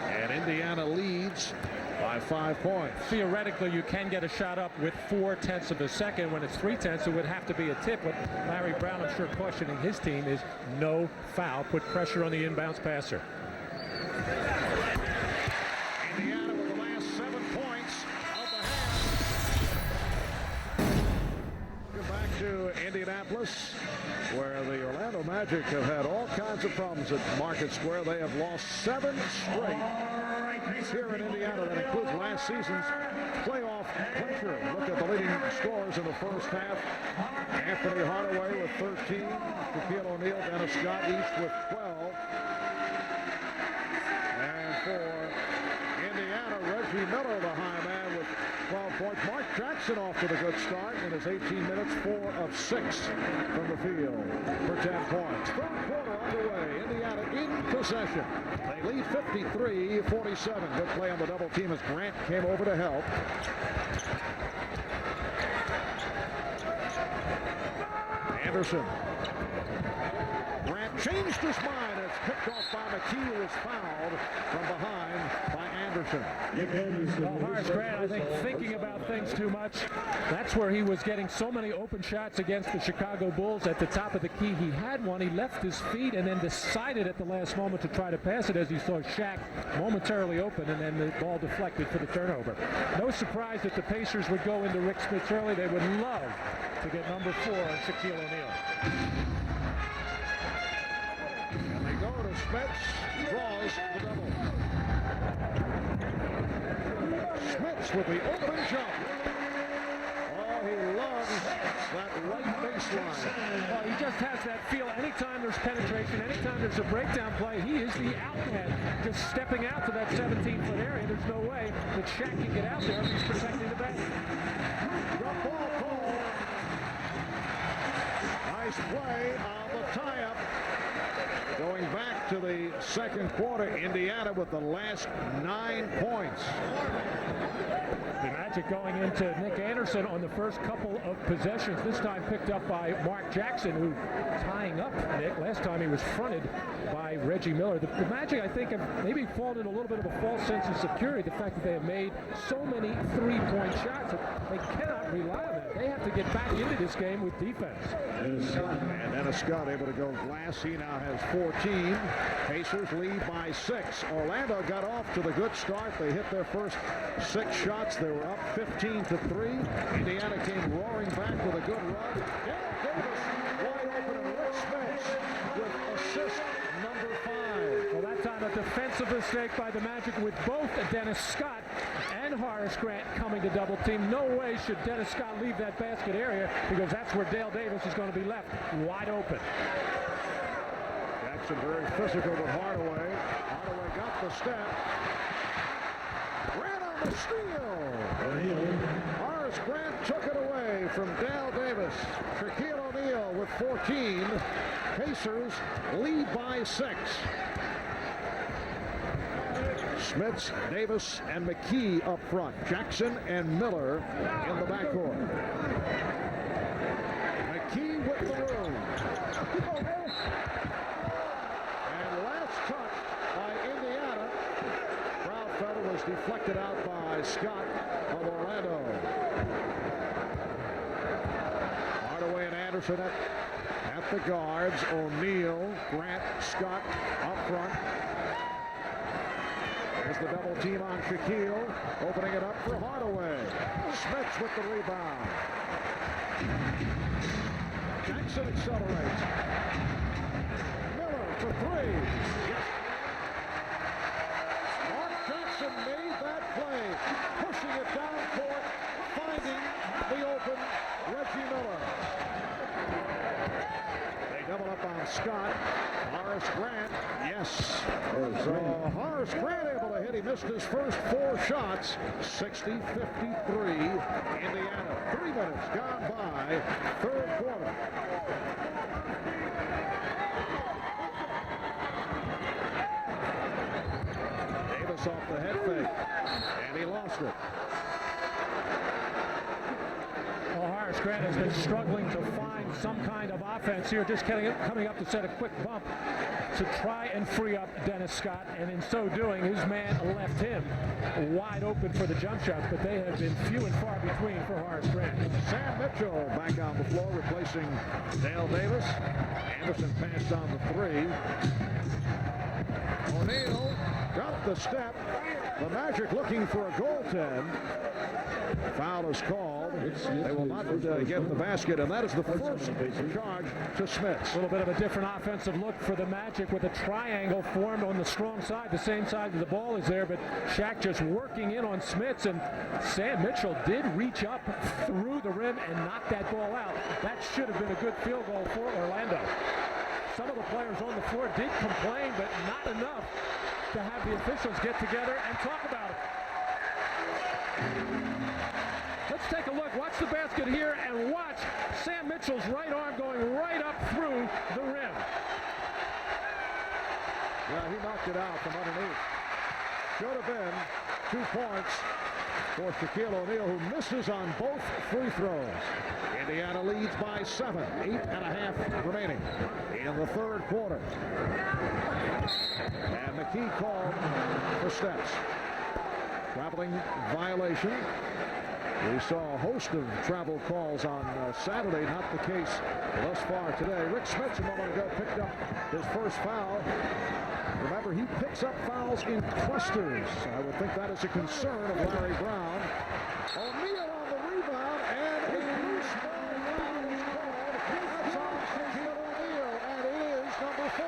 And Indiana leads by 5 points. Theoretically, you can get a shot up with 4/10 of a second. When it's 3/10, it would have to be a tip. What Larry Brown, I'm sure, cautioning his team is no foul. Put pressure on the inbounds passer. Indiana with the last 7 points of the half. Get back to Indianapolis, where the Orlando Magic have had all kinds of problems at Market Square. They have lost 7 straight here in Indiana. That includes last season's playoff clincher. Look at the leading scorers in the first half. Anthony Hardaway with 13. Shaquille O'Neal, Dennis Scott each with 12. And for Indiana, Reggie Miller, the high man, with 12 points. Mark Jackson off to the good start in his 18 minutes, 4 of 6 from the field for 10 points. Third quarter underway. Indiana in possession. They lead 53-47. Good play on the double team as Grant came over to help. Anderson. Grant changed his mind. It's picked off by McKee, who was fouled from behind by Anderson. Well, Horace Grant, I think, thinking about things too much. That's where he was getting so many open shots against the Chicago Bulls at the top of the key. He had one. He left his feet and then decided at the last moment to try to pass it as he saw Shaq momentarily open, and then the ball deflected for the turnover. No surprise that the Pacers would go into Rick Smits early. They would love to get number 4 on Shaquille O'Neal. Smits draws the double. Smits with the open jump. Oh, he loves that right baseline. Well, he just has that feel. Anytime there's penetration, anytime there's a breakdown play, he is the outman. Just stepping out to that 17-foot area. There's no way that Shaq can get out there if he's protecting the basket. Jump ball call. Nice play on the tie-up. Going back to the second quarter, Indiana with the last 9 points. The Magic going into Nick Anderson on the first couple of possessions, this time picked up by Mark Jackson, who tying up Nick. Last time he was fronted by Reggie Miller. The Magic, I think, have maybe fallen in a little bit of a false sense of security. The fact that they have made so many three-point shots that they cannot rely on that. They have to get back into this game with defense. And Dennis Scott able to go glass. He now has 14. Pacers lead by 6. Orlando got off to the good start. They hit their first 6 shots. They were up 15-3. Indiana came roaring back with a good run. Dale Davis wide open, and Rick Smits with assist number 5. Well, that time a defensive mistake by the Magic with both Dennis Scott and Horace Grant coming to double team. No way should Dennis Scott leave that basket area, because that's where Dale Davis is going to be left wide open. Jackson very physical with Hardaway. Hardaway got the step. Ran on the steal. Horace Grant took it away from Dale Davis. Shaquille O'Neal with 14. Pacers lead by 6. Smits, Davis, and McKee up front. Jackson and Miller in the backcourt. McKee with the room. And last touch by Indiana. Crowd felt it was deflected out by Scott of Orlando. Hardaway and Anderson at the guards. O'Neal, Grant, Scott up front. There's the double team on Shaquille, opening it up for Hardaway. Smits with the rebound. Jackson accelerates. Miller for 3. Yes. Mark Jackson made that play, pushing it down court, finding the open Reggie Miller. They double up on Scott. Horace Grant, yes. So Horace Grant able to hit. He missed his first 4 shots. 60-53 Indiana. 3 minutes gone by. Third quarter. Davis off the head fake. And he lost it. Well, Horace Grant has been struggling to find some kind of offense here, just coming up to set a quick bump to try and free up Dennis Scott, and in so doing, his man left him wide open for the jump shots, but they have been few and far between for Horace Grant. Sam Mitchell back on the floor, replacing Dale Davis. Anderson passed on the 3. O'Neal got the step. The Magic looking for a goaltend. Foul is called. They will not get the basket, and that is the first charge to Smits. A little bit of a different offensive look for the Magic with a triangle formed on the strong side, the same side that the ball is there, but Shaq just working in on Smits, and Sam Mitchell did reach up through the rim and knock that ball out. That should have been a good field goal for Orlando. Some of the players on the floor did complain, but not enough to have the officials get together and talk about it. Let's take a look. Watch the basket here and watch Sam Mitchell's right arm going right up through the rim. Yeah, he knocked it out from underneath. Should have been 2 points for Shaquille O'Neal, who misses on both free throws. Indiana leads by 7. 8.5 remaining in the third quarter. And McKee called for steps. Traveling violation. We saw a host of travel calls on Saturday, not the case thus far today. Rick Smits a moment ago picked up his first foul. Remember, he picks up fouls in clusters. I would think that is a concern of Larry Brown. O'Neal on the rebound, and a loose ball foul is called. That's on Shaquille O'Neal, and it is number 4.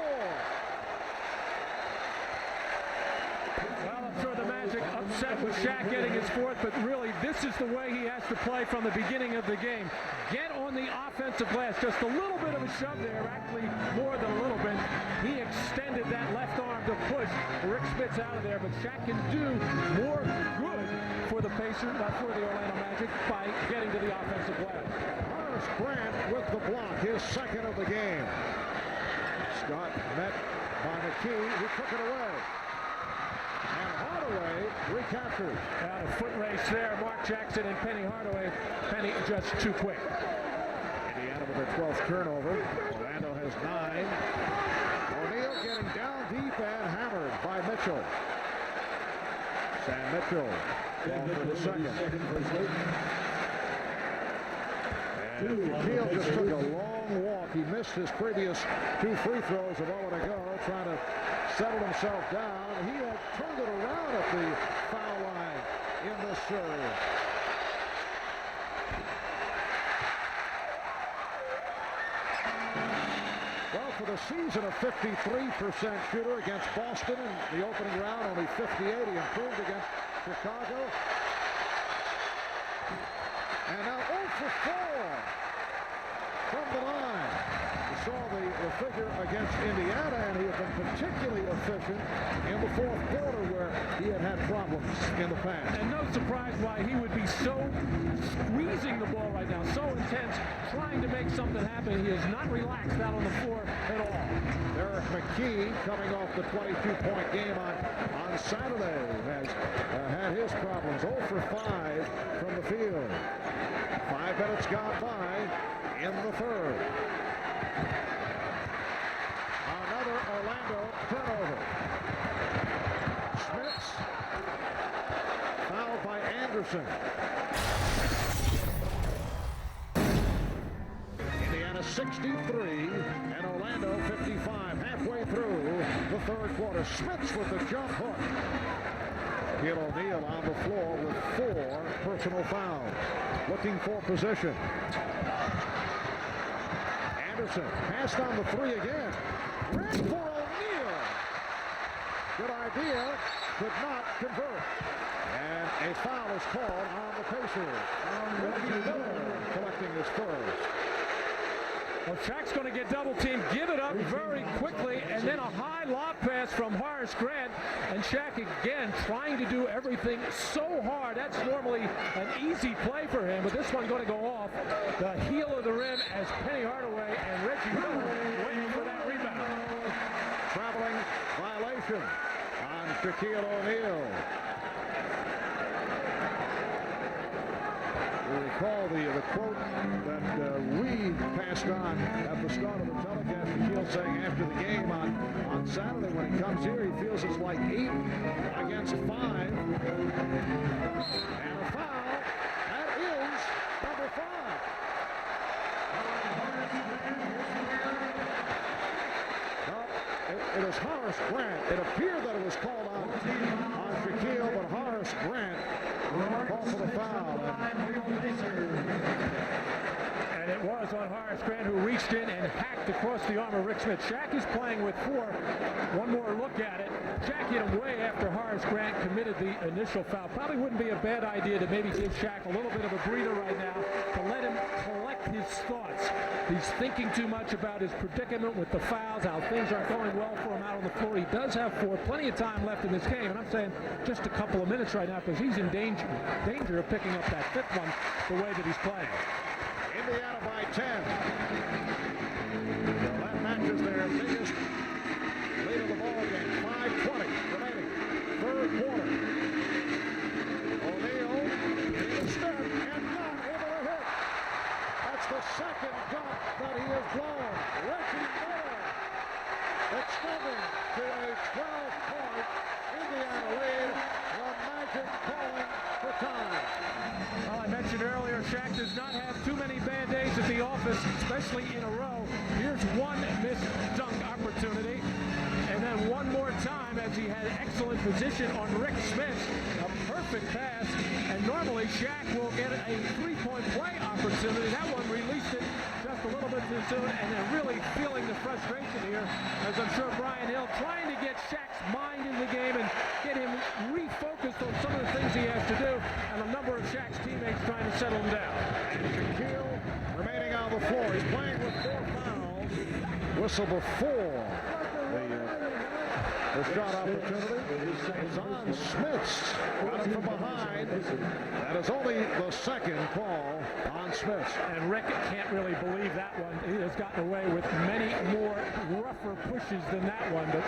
upset with Shaq getting his fourth, but really this is the way he has to play from the beginning of the game. Get on the offensive glass. Just a little bit of a shove there, actually more than a little bit. He extended that left arm to push Rick Smits out of there, but Shaq can do more good for the Pacers, for the Orlando Magic, by getting to the offensive glass. Horace Grant with the block, his second of the game. Scott met by McKee, who took it away. And Hardaway recaptures. Out a foot race there, Mark Jackson and Penny Hardaway. Penny just too quick. Indiana with their 12th turnover. Orlando has 9. O'Neal getting down deep and hammered by Mitchell. Sam Mitchell going for the second. And Shaquille just took a long walk. He missed his previous 2 free throws a moment ago, trying to settle himself down. He had turned it around at the foul line in this series. Well, for the season, a 53% shooter against Boston in the opening round, only 58. He improved against Chicago. And now 0 for 4 from the line. We saw the figure against Indiana, and he had been particularly efficient in the fourth quarter where he had problems in the past. And no surprise why he would be so squeezing the ball right now, so intense, trying to make something happen. He is not relaxed out on the floor at all. Eric McKee, coming off the 22-point game on Saturday, has had his problems. 0 for 5 from the field. 5 minutes gone by in the third. Another Orlando turnover. Smits fouled by Anderson. Indiana 63 and Orlando 55. Halfway through the third quarter. Smits with the jump hook. Shaquille O'Neal on the floor with 4 personal fouls. Looking for position. Anderson passed on the 3 again. Ran for O'Neal. Good idea. Could not convert. And a foul is called on the Pacers. Reggie Miller collecting his first. Well, Shaq's going to get double-teamed, give it up very quickly, and then a high lob pass from Horace Grant. And Shaq again trying to do everything so hard. That's normally an easy play for him, but this one going to go off the heel of the rim as Penny Hardaway and Reggie Miller waiting for that rebound. Traveling violation on Shaquille O'Neal. You recall the quote that we passed on at the start of the telecast. Shaquille saying after the game on Saturday, when he comes here, he feels it's like 8 against 5. And a foul. That is number 5. Well, it is Horace Grant. It appeared that it was called on Shaquille, but Horace Grant called for the foul. And it was on Horace Grant, who reached in and hacked across the arm of Rick Smits. Shaq is playing with 4. One more look at it. Shaq hit him way after Horace Grant committed the initial foul. Probably wouldn't be a bad idea to maybe give Shaq a little bit of a breather right now to let him collect his thoughts. He's thinking too much about his predicament with the fouls, how things aren't going well for him out on the floor. He does have 4, plenty of time left in this game, and I'm saying just a couple of minutes right now because he's in danger of picking up that 5th one the way that he's playing. Indiana by 10. That matches their biggest lead of the ball game. 5:20 remaining. Third quarter. O'Neal in step and not able to hit. That's the second dunk that he has blown. Reggie Miller extending to a 12-point Indiana lead. The Magic calling for time. Well, I mentioned earlier, Shaq does not have too many bad days at the office, especially in a row. Here's one missed dunk opportunity. And then one more time as he had excellent position on Rick Smits. A perfect pass. And normally Shaq will get a 3-point play opportunity. That one released it just just a little bit too soon, and they're really feeling the frustration here, as I'm sure Brian Hill trying to get Shaq's mind in the game and get him refocused on some of the things he has to do, and a number of Shaq's teammates trying to settle him down. Shaquille remaining on the floor. He's playing with 4 fouls. Whistle before the shot opportunity is on Smits. Got him from behind. That is only the second call on Smits. And Rick can't really believe that one. He has gotten away with many more rougher pushes than that one, but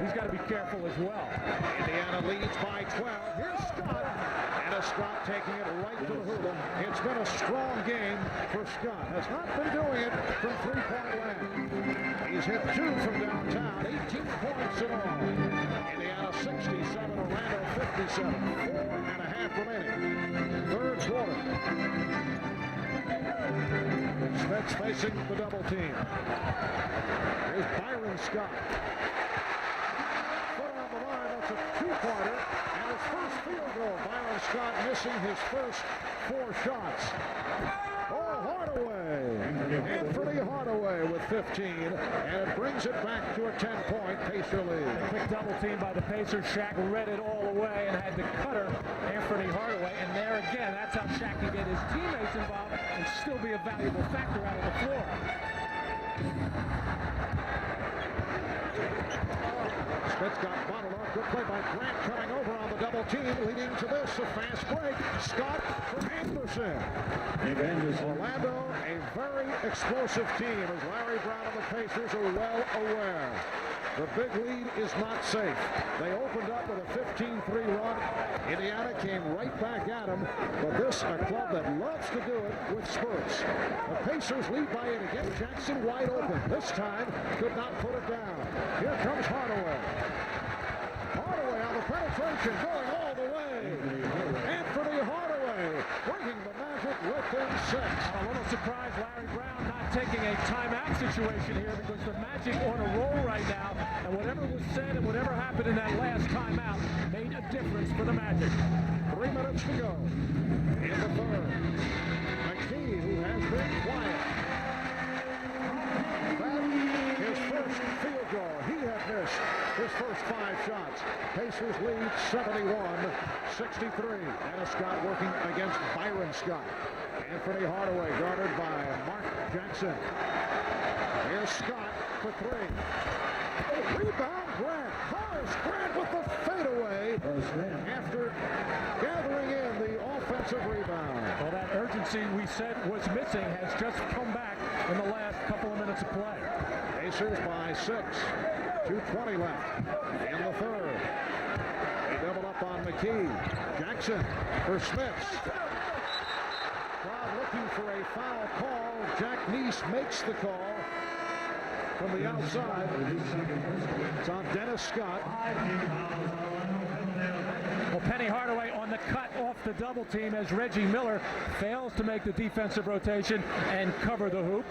he's got to be careful as well. Indiana leads by 12. Here's Scott. And Scott taking it right to the hoop. It's been a strong game for Scott. Has not been doing it from three-point land. He's hit 2 from downtown. 18 points in all. Indiana 67, Orlando 57. 4.5 remaining. Third quarter. Smits facing the double team. Here's Byron Scott. Foot on the line. That's a 2-pointer. And his first field goal. Byron Scott missing his first 4 shots. Oh, Hardaway. Anthony Hardaway with 15, and it brings it back to a 10-point Pacer lead. A quick double team by the Pacers. Shaq read it all away and had the cutter, Anthony Hardaway. And there again, that's how Shaq can get his teammates involved and still be a valuable factor out of the floor. Smits got bottled up. Good play by Grant coming over on the double team, leading to this, a fast break. Scott from Anderson. Orlando, a very explosive team, as Larry Brown and the Pacers are well aware. The big lead is not safe. They opened up with a 15-3 run. Indiana came right back at them, but this a club that loves to do it with spurts. The Pacers lead by 8 again. Jackson wide open. This time could not put it down. Here comes Hardaway. Hardaway on the penetration, going all the way. Anthony Hardaway bringing the Magic within 6. I'm a little surprised Larry Brown not taking a timeout situation here, because the Magic on a roll right now, and whatever was said and whatever happened in that last timeout made a difference for the Magic. 3 minutes to go in the third. McKee, who has been quiet. That his first field goal. He had missed his first 5 shots. Pacers lead 71-63. Dennis Scott working against Byron Scott. Anthony Hardaway guarded by Mark Jackson. Here's Scott for 3. Rebound, Grant. Horace Grant with the fadeaway after gathering in the offensive rebound. Well, that urgency we said was missing has just come back in the last couple of minutes of play. Pacers by 6. 2:20 left in the third. They double up on McKee. Jackson for Smits. Crowd looking for a foul call. Jack Neese makes the call from the outside. It's on Dennis Scott. Well, Penny Hardaway on the cut off the double team as Reggie Miller fails to make the defensive rotation and cover the hoop.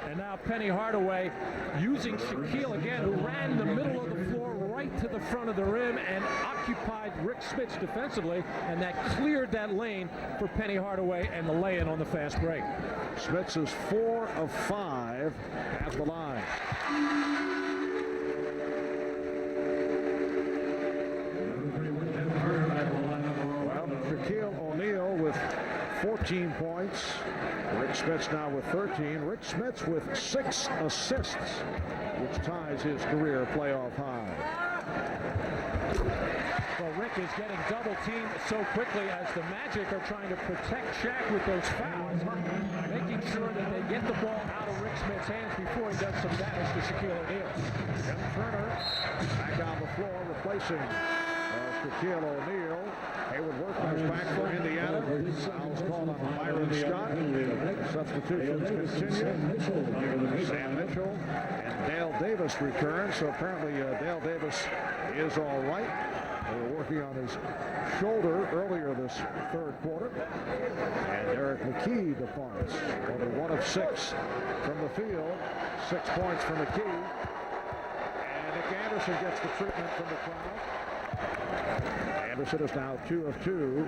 And now Penny Hardaway using Shaquille again, who ran the middle of the floor right to the front of the rim and occupied Rick Smits defensively, and that cleared that lane for Penny Hardaway and the lay-in on the fast break. Smits is 4 of 5 at the line. Well, Shaquille O'Neal with 14 points. Rick Smits now with 13. Rick Smits with 6 assists, which ties his career playoff high. Well, Rick is getting double teamed so quickly as the Magic are trying to protect Shaq with those fouls, making sure that they get the ball out of Rick Smits' hands before he does some damage to Shaquille O'Neal. Tim Turner back on the floor, replacing Shaquille O'Neal. Hayward Workman's back for Indiana. Fouls called on Byron Scott. Substitutions continue. Sam Mitchell and Dale Davis return. So apparently Dale Davis is all right. They were working on his shoulder earlier this third quarter. And Derek McKee departs. Only 1 of 6 from the field. 6 points for McKee. And Nick Anderson gets the treatment from the crowd. Anderson is now 2 of 2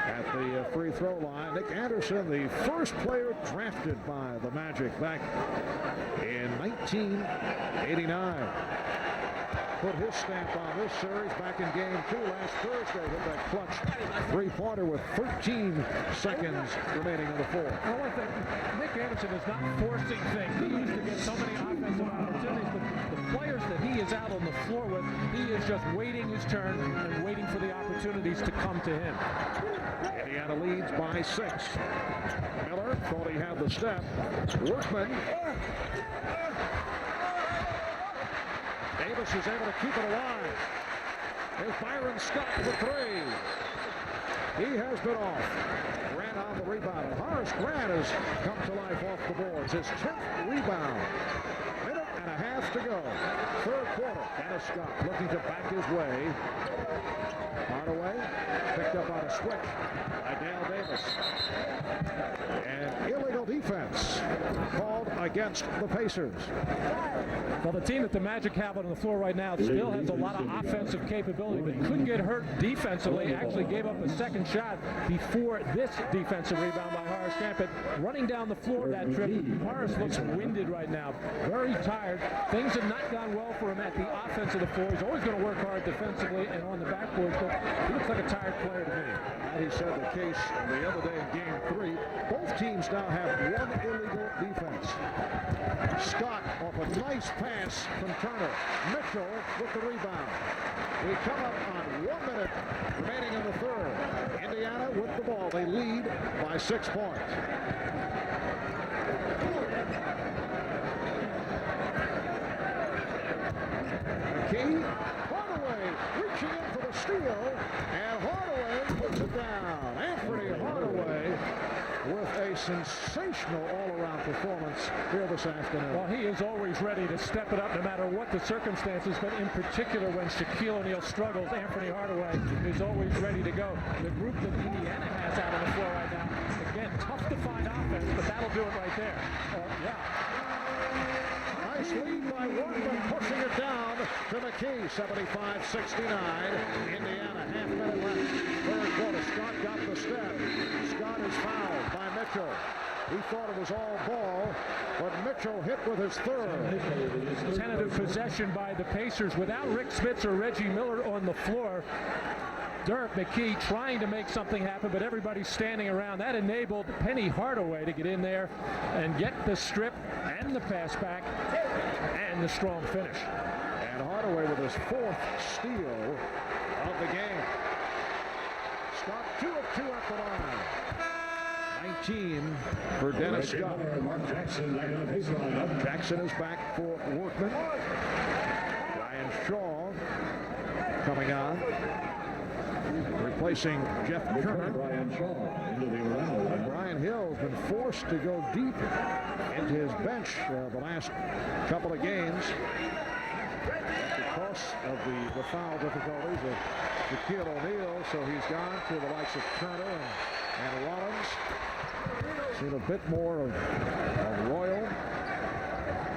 at the free throw line. Nick Anderson, the first player drafted by the Magic back in 1989. Put his stamp on this series back in game 2 last Thursday with that clutch three-pointer with 13 seconds remaining in the fourth. Well, I think Nick Anderson is not forcing things. He used to get so many offensive opportunities, but the players that he is out on the floor with, he is just waiting his turn and waiting for the opportunities to come to him. Indiana leads by 6. Miller thought he had the step. Workman. Davis is able to keep it alive. There's Byron Scott for 3. He has been off. Grant on the rebound. Horace Grant has come to life off the boards. His 10th rebound. Minute and a half to go. Third quarter. Dennis Scott looking to back his way. Hardaway picked up on a switch by Dale Davis. And illegal defense called against the Pacers. Well, the team that the Magic have on the floor right now still has a lot of offensive capability, but couldn't get hurt defensively. Actually gave up a second shot before this defensive rebound by Horace Grant. But running down the floor that trip, Horace looks winded right now, very tired. Things have not gone well for him at the offense of the floor. He's always going to work hard defensively and on the backboards, but he looks like a tired player to me. And he said the case the other day in game 3. Both teams now have one illegal defense. Scott off a nice pass from Turner. Mitchell with the rebound. We come up on 1 minute remaining in the third. Indiana with the ball. They lead by 6 points. McKee, Hardaway reaching in for the steal, and Hardaway puts it down. Anthony Hardaway with a sensational all-around performance here this afternoon. Well, he is always ready to step it up no matter what the circumstances, but in particular when Shaquille O'Neal struggles, Anthony Hardaway is always ready to go. The group that Indiana has out on the floor right now, again, tough to find offense, but that'll do it right there. Nice lead by Workman, pushing it down to McKee, 75-69. Indiana, half minute left. Third quarter, Scott got the step. Scott is fouled by Mitchell. He thought it was all ball, but Mitchell hit with his third. Tentative possession by the Pacers without Rick Spitz or Reggie Miller on the floor. Dirk McKee trying to make something happen, but everybody's standing around. That enabled Penny Hardaway to get in there and get the strip and the pass back and the strong finish. And Hardaway with his 4th steal of the game. Scott 2 of 2 at the line. 19 for Dennis Scott. Jackson is back for Workman. Ryan Shaw coming on, replacing Jeff Turner. Brian Hill has been forced to go deep into his bench the last couple of games because of the foul difficulties of Shaquille O'Neal, so he's gone to the likes of Turner and Rollins. Seen a bit more of Royal,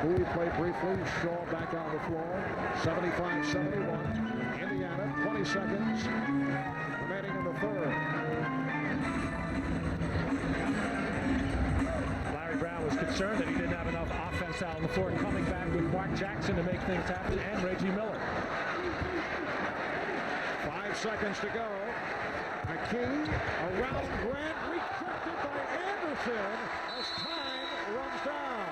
who he played briefly. Shaw back on the floor. 75-71. Indiana, 20 seconds remaining in the third. Larry Brown was concerned that he didn't have enough offense out on the floor, coming back with Mark Jackson to make things happen, and Reggie Miller. 5 seconds to go. McKee around Grant, rejected by Anderson as time runs down.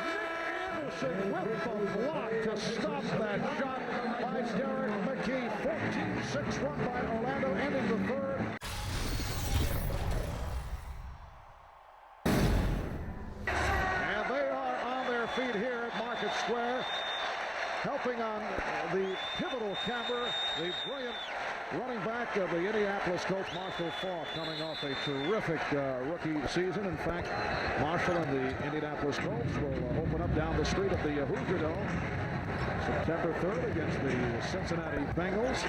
Nick Anderson with the block to stop that shot by Derek McKee. 14-6 run by Orlando, ending the third. And they are on their feet here at Market Square, helping on the pivotal camera, the brilliant running back of the Indianapolis Colts, Marshall Faulk, coming off a terrific rookie season. In fact, Marshall and the Indianapolis Colts will open up down the street at the Hoosier Dome September 3rd against the Cincinnati Bengals.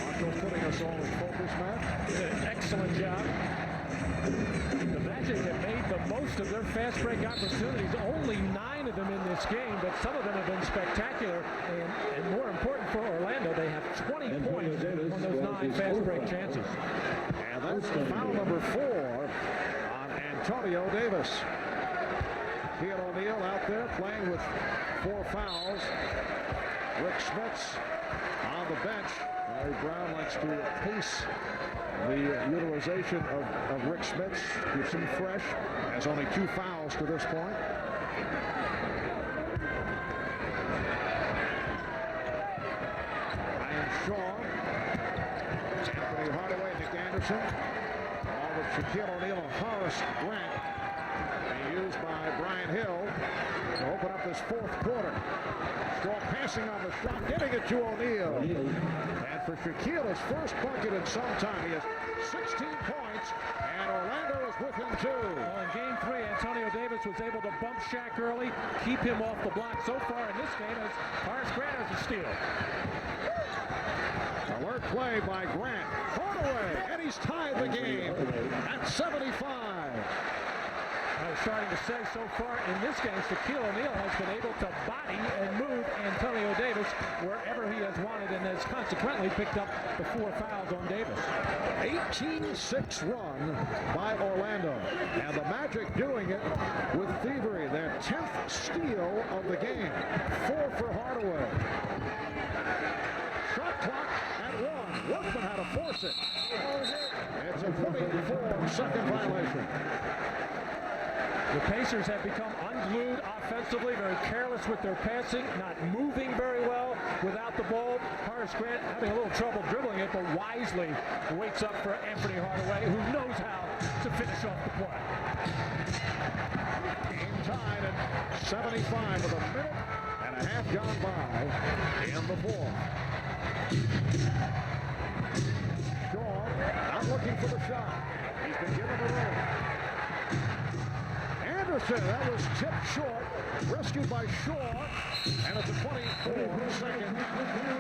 Marshall putting us all in focus, Matt. Did an excellent job. The Magic have made the most of their fast break opportunities. Only 9 of them in this game, but some of them have been spectacular. And more important for Orlando, they have 20 points on those 9 fast break chances. And that's foul number 4 on Antonio Davis. Shaquille O'Neal out there playing with 4 fouls. Rick Smits on the bench. Larry Brown likes to pace the utilization of Rick Smits, keeps him fresh, has only 2 fouls to this point. Ryan Shaw, Anthony Hardaway, Nick Anderson, along with Shaquille O'Neal and Horace Grant, being used by Brian Hill to open up this 4th quarter. Shaw passing on the shot, getting it to O'Neal. And for Shaquille, his first bucket in some time. He has 16 points, and Orlando is within 2. Well, in Game 3, Antonio Davis was able to bump Shaq early, keep him off the block. So far in this game, as Horace Grant has a steal. Alert play by Grant. Hardaway, and he's tied the game at 75. I was starting to say so far in this game, Shaquille O'Neal has been able to body and move Antonio Davis wherever he has wanted, and has consequently picked up the 4 fouls on Davis. 18-6 run by Orlando, and the Magic doing it with thievery. Their 10th steal of the game. 4 for Hardaway. Shot clock at 1. Workman had to force it. It's a 24-second violation. The Pacers have become unglued offensively, very careless with their passing, not moving very well without the ball. Horace Grant having a little trouble dribbling it, but wisely waits up for Anthony Hardaway, who knows how to finish off the play. Game tied at 75 with a minute and a half gone by in the 4th. Shaw not looking for the shot. He's been given the room. Anderson, that was tipped short, rescued by Shaw, and it's a 24-second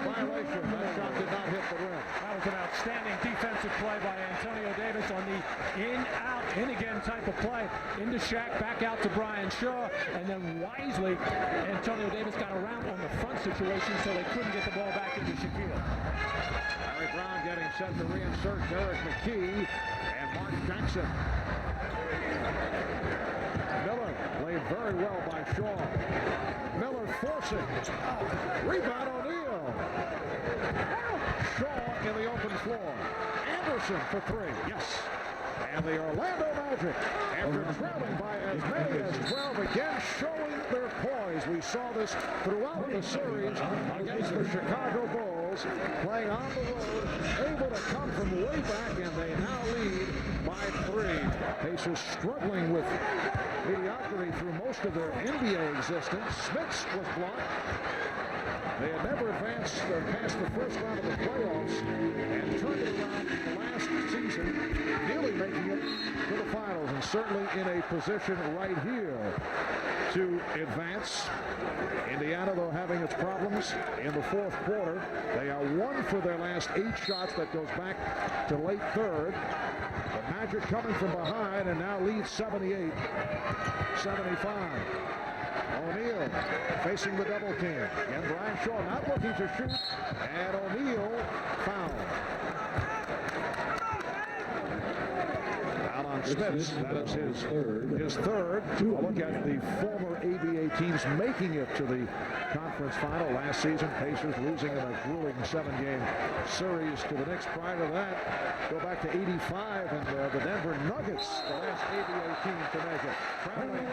violation. That shot did not hit the rim. That was an outstanding defensive play by Antonio Davis on the in-out, in-again type of play. Into Shaq, back out to Brian Shaw, and then wisely, Antonio Davis got around on the front situation so they couldn't get the ball back into Shaquille. Larry Brown getting set to reinsert Derek McKee and Mark Jackson. Miller played very well by Shaw. Miller forcing. Rebound O'Neal. Shaw in the open floor. Anderson for 3. Yes. And the Orlando Magic, after trailing by as many as 12, again showing their poise. We saw this throughout the series against the Chicago Bulls, playing on the road, able to come from way back, and they now lead by 3. Pacers struggling with mediocrity through most of their NBA existence. Smits was blocked. They had never advanced past the first round of the playoffs and turned it around last season, nearly making it to the finals, and certainly in a position right here to advance. Indiana, though, having its problems in the 4th quarter. They are 1 for their last 8 shots. That goes back to late 3rd. The Magic coming from behind and now lead 78-75. O'Neal facing the double team. And Brian Shaw not looking to shoot. And O'Neal fouled. Out on Smits. That is his third. A look at the former ABA teams making it to the conference final last season. Pacers losing in a grueling 7-game series to the Knicks. Prior to that, go back to 85 and the Denver Nuggets, the last ABA team to make it. Traveling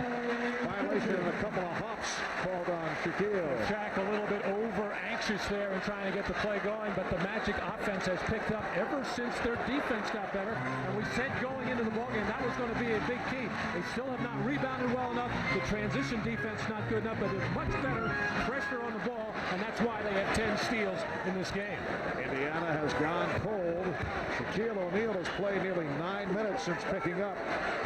violation and a couple of hops called on Shaquille. Shaq a little bit over anxious there and trying to get the play going, but the Magic offense has picked up ever since their defense got better. And we said going into the ballgame that was going to be a big key. They still have not rebounded well enough. The transition defense not good enough, but there's much better pressure on the ball, and that's why they had 10 steals in this game. Indiana has gone cold. Shaquille O'Neal has played nearly 9 minutes since picking up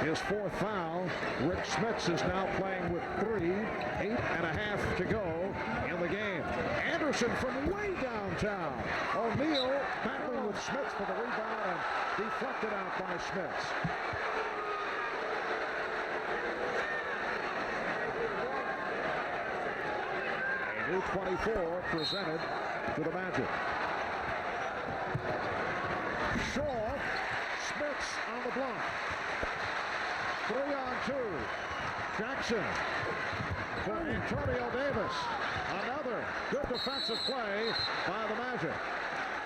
his 4th foul. Rick Smits is now playing with 3, 8.5 to go in the game. Anderson from way downtown. O'Neal battling with Smits for the rebound and deflected out by Smits. new 24 presented to the Magic. Shaw, Smith's on the block. 3-on-2. Jackson for Antonio Davis. Another good defensive play by the Magic.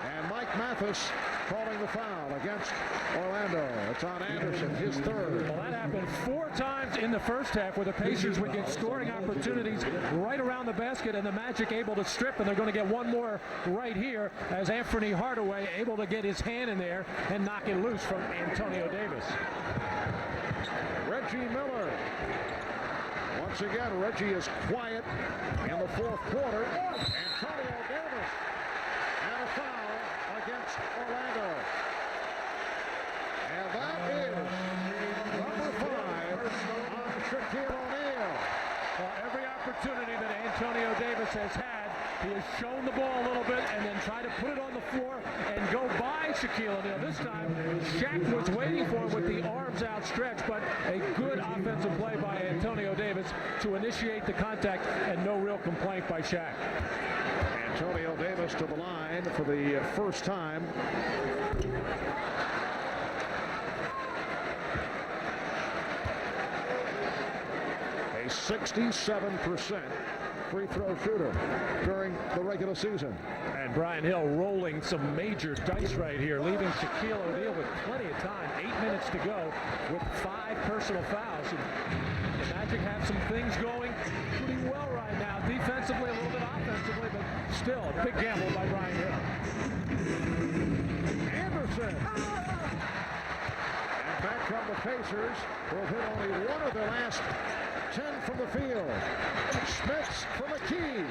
And Mike Mathis calling the foul against Orlando. It's on Anderson, his third. Well, that happened 4 times in the first half where the Pacers would get scoring opportunities right around the basket and the Magic able to strip, and they're going to get one more right here as Anthony Hardaway able to get his hand in there and knock it loose from Antonio Davis. Reggie Miller. Once again, Reggie is quiet in the fourth quarter. Antonio Davis and a foul against Orlando. And that is number 5 on Shaquille O'Neal. Well, every opportunity that Antonio Davis has had, he has shown the ball a little bit and then tried to put it on the floor and go by Shaquille O'Neal. This time, Shaq was waiting for him with the arms outstretched, but a good offensive play by Antonio Davis to initiate the contact and no real complaint by Shaq. Antonio Davis to the line for the first time. A 67% free throw shooter during the regular season. And Brian Hill rolling some major dice right here, leaving Shaquille O'Neal with plenty of time, 8 minutes to go with 5 personal fouls. And the Magic have some things going pretty well right now, defensively, a little bit offensively, but still a big gamble by Brian Hill. Anderson. And back come the Pacers, who have hit only one of their last 10 from the field. Smith's from the key.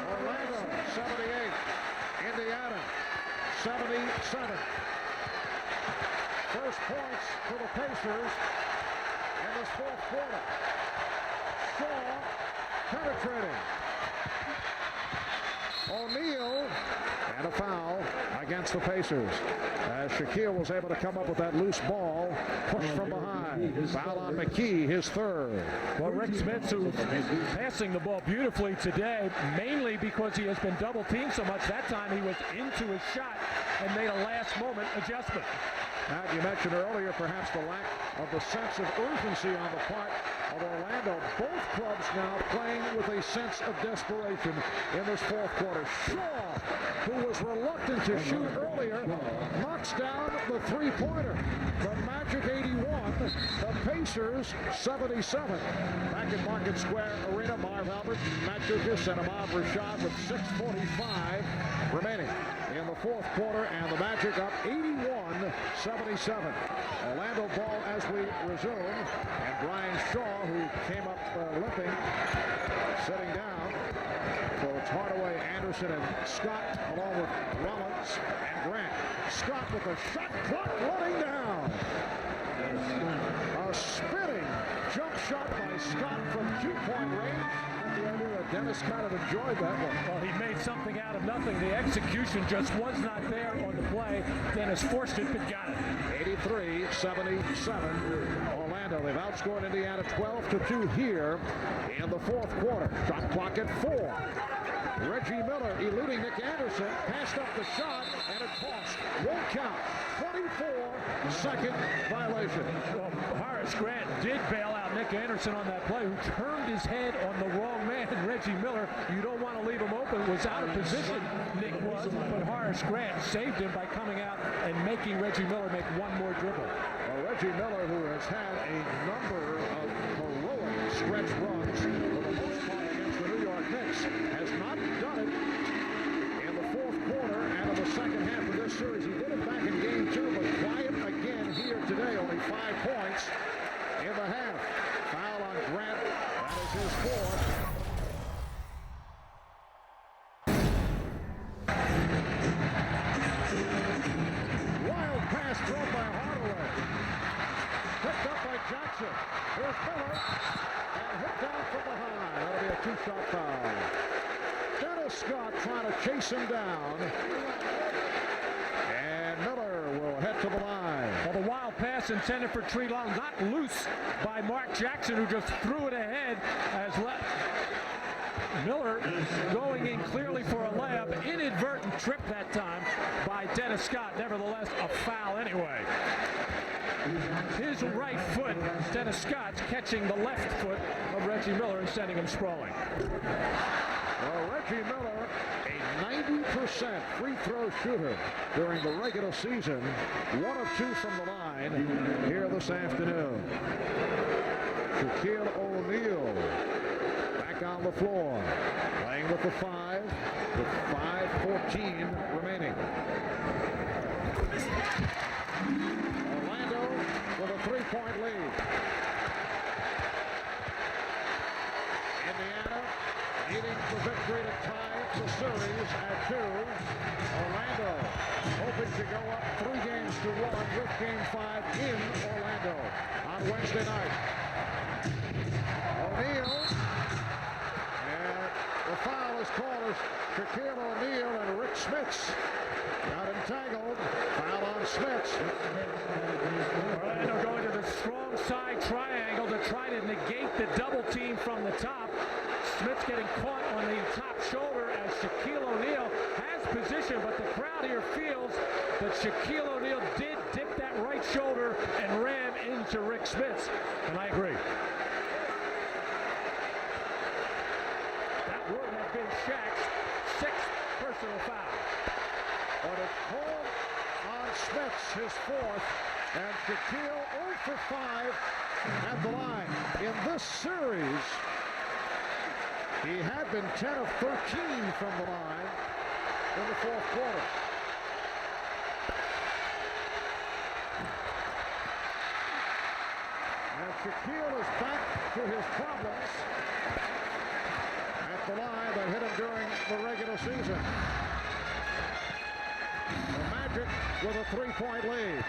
Orlando, 78. Indiana, 77. First points for the Pacers in this fourth quarter. Shaw penetrating. O'Neal and a foul against the Pacers as Shaquille was able to come up with that loose ball pushed from behind. Foul on McKee, his third. Well, Rick Smith, who's passing the ball beautifully today, mainly because he has been double teamed so much. That time he was into his shot and made a last moment adjustment. Now, you mentioned earlier perhaps the lack of the sense of urgency on the part of Orlando. Both clubs now playing with a sense of desperation in this fourth quarter. Shaw, who was reluctant to shoot earlier, knocks down the three-pointer. The Magic 81, the Pacers 77. Back in Market Square Arena, Marv Albert, Matt Dukas, and Ahmad Rashad with 6:45 remaining in the fourth quarter, and the Magic up 81-77. Orlando ball as we resume, and Brian Shaw, who came up limping, sitting down. So it's Hardaway, Anderson, and Scott, along with Rollins and Grant. Scott with a shot clock running down. A spinning jump shot by Scott from 2-point range. The idea that Dennis kind of enjoyed that one. Well, he made something out of nothing. The execution just was not there on the play. Dennis forced it, but got it. 83-77. Orlando, they've outscored Indiana 12-2 here in the fourth quarter. Shot clock at 4. Reggie Miller eluding Nick Anderson, passed up the shot, and it cost. Won't count. 24-second violation. Well, Horace Grant did bail out Nick Anderson on that play, who turned his head on the wrong man. Reggie Miller, you don't want to leave him open, was out of position, Nick was, but Horace Grant saved him by coming out and making Reggie Miller make one more dribble. Well, Reggie Miller, who has had a number of heroic stretch runs for the most part against the New York Knicks, has not done it in the fourth quarter and in the second half of this series. He did it back in game 2, but quiet again here today. Only 5 points in the half. Foul on Grant. That is his fourth. Wild pass thrown by Hardaway. Picked up by Jackson. Here's Miller. And hit down from behind. That'll be a 2-shot foul. Dennis Scott trying to chase him down. And Miller will head to the line. Well, the wild pass intended for Tree Long, not loose by Mark Jackson, who just threw it ahead as Miller going in clearly for a layup. Inadvertent trip that time by Dennis Scott. Nevertheless, a foul anyway. His right foot, Dennis Scott's catching the left foot of Reggie Miller and sending him sprawling. Well, Reggie Miller, a 90% free throw shooter during the regular season. 1 of 2 from the line here this afternoon. Shaquille O'Neal back on the floor, playing with the 5, with 5:14 remaining. Orlando with a 3-point lead. Indiana needing the victory to tie the series at 2. Orlando hoping to go up 3 games to 1 with Game 5 in Orlando on Wednesday night. O'Neal, and the foul is called as Shaquille O'Neal and Rick Smits got entangled. Foul on Smits. Orlando going to the strong side triangle to try to negate the double team from the top. Smits getting caught on the top shoulder as Shaquille O'Neal has position, but the crowd here feels that Shaquille O'Neal did dip that right shoulder and ran into Rick Smits, and I agree. That would have been Shaq's 6th personal foul. But it's called on Smits, his 4th, and Shaquille 0 for 5 at the line. In this series, he had been 10 of 13 from the line in the 4th quarter. And Shaquille is back to his problems at the line that hit him during the regular season. The Magic with a 3-point lead.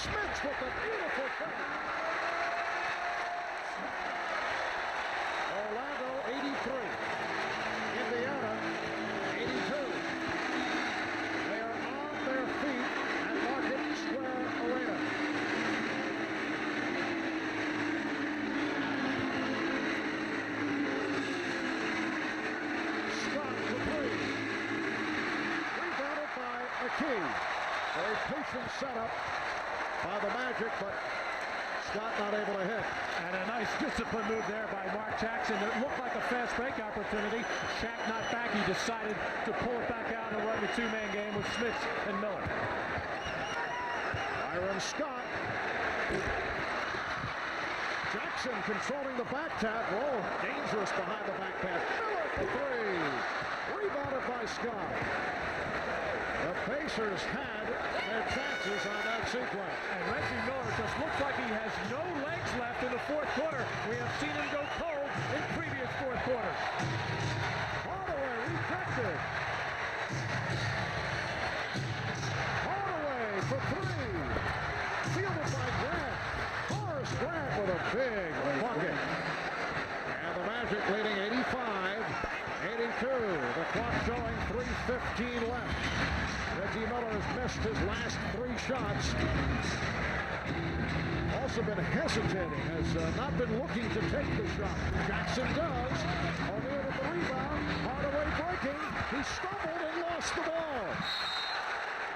Smits with a beautiful finish. Orlando 83. Indiana 82. They are on their feet at Market Square Arena. Scott for 3. Rebounded by McKee. A patient setup by the Magic, but Scott not able to hit. And a nice discipline move there by Mark Jackson. It looked like a fast break opportunity. Shaq not back. He decided to pull it back out and run the 2-man game with Smits and Miller. Byron Scott. Jackson controlling the back tap. Oh, dangerous behind the back pass. Miller for 3. Rebounded by Scott. The Pacers had their chances on that sequence. And Reggie Miller just looks like he has no legs left in the 4th quarter. We have seen him go cold in previous 4th quarters. Hardaway rejected. Hardaway for 3. Fielded by Grant. Horace Grant with a big bucket. And the Magic leading 85-82. The clock showing 3:15 left. Reggie Miller has missed his last 3 shots. Also been hesitating, has not been looking to take the shot. Jackson does. O'Neal with the rebound. Hardaway breaking. He stumbled and lost the ball.